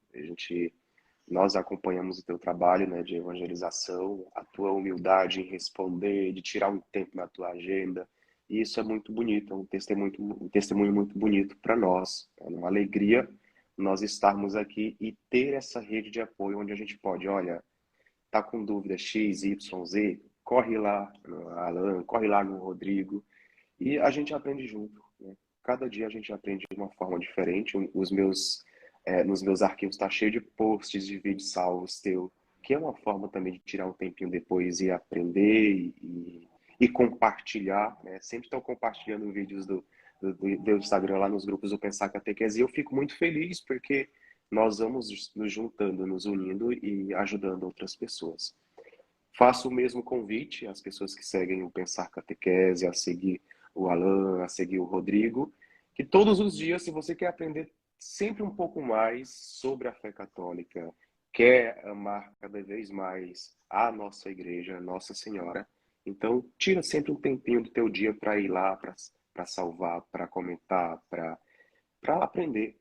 Nós acompanhamos o teu trabalho, né, de evangelização, a tua humildade em responder, de tirar um tempo na tua agenda. E isso é muito bonito, é um testemunho muito bonito para nós. É uma alegria nós estarmos aqui e ter essa rede de apoio onde a gente pode, olha, tá com dúvida X, Y, Z, corre lá no Alan, corre lá no Rodrigo, e a gente aprende junto, né? Cada dia a gente aprende de uma forma diferente. Nos meus arquivos está cheio de posts de vídeos salvos teu, que é uma forma também de tirar um tempinho depois e aprender e compartilhar, né? Sempre estão compartilhando vídeos do Instagram lá nos grupos do Pensar Catequese, e eu fico muito feliz porque nós vamos nos juntando, nos unindo e ajudando outras pessoas. Faço o mesmo convite às pessoas que seguem o Pensar Catequese, a seguir o Alan, a seguir o Rodrigo, que todos os dias, se você quer aprender sempre um pouco mais sobre a fé católica, quer amar cada vez mais a nossa igreja, Nossa Senhora, então tira sempre um tempinho do teu dia para ir lá, para salvar, para comentar, para aprender.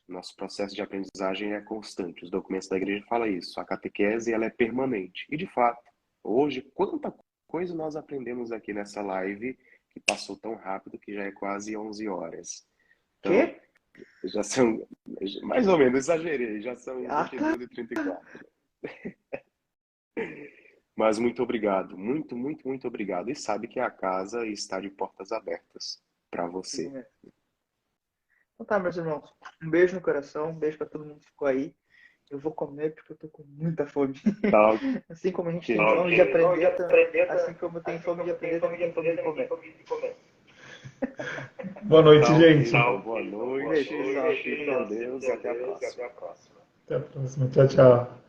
Nosso processo de aprendizagem é constante. Os documentos da igreja falam isso. A catequese ela é permanente. E, de fato, hoje, quanta coisa nós aprendemos aqui nessa live que passou tão rápido que já é quase 11 horas. Então, Quê? já são, mais ou menos, exagerei, já são 22h34. Mas muito obrigado, muito, muito, muito obrigado. E sabe que a casa está de portas abertas para você. Então tá, meus irmãos. Um beijo no coração, um beijo para todo mundo que ficou aí. Eu vou comer porque eu tô com muita fome. Tá, assim como a gente tem fome de aprender, assim como tem fome de aprender, também tem fome de comer. Boa noite, gente. Boa noite. Fique com Deus. Até a próxima. Até a próxima. Tchau, tchau.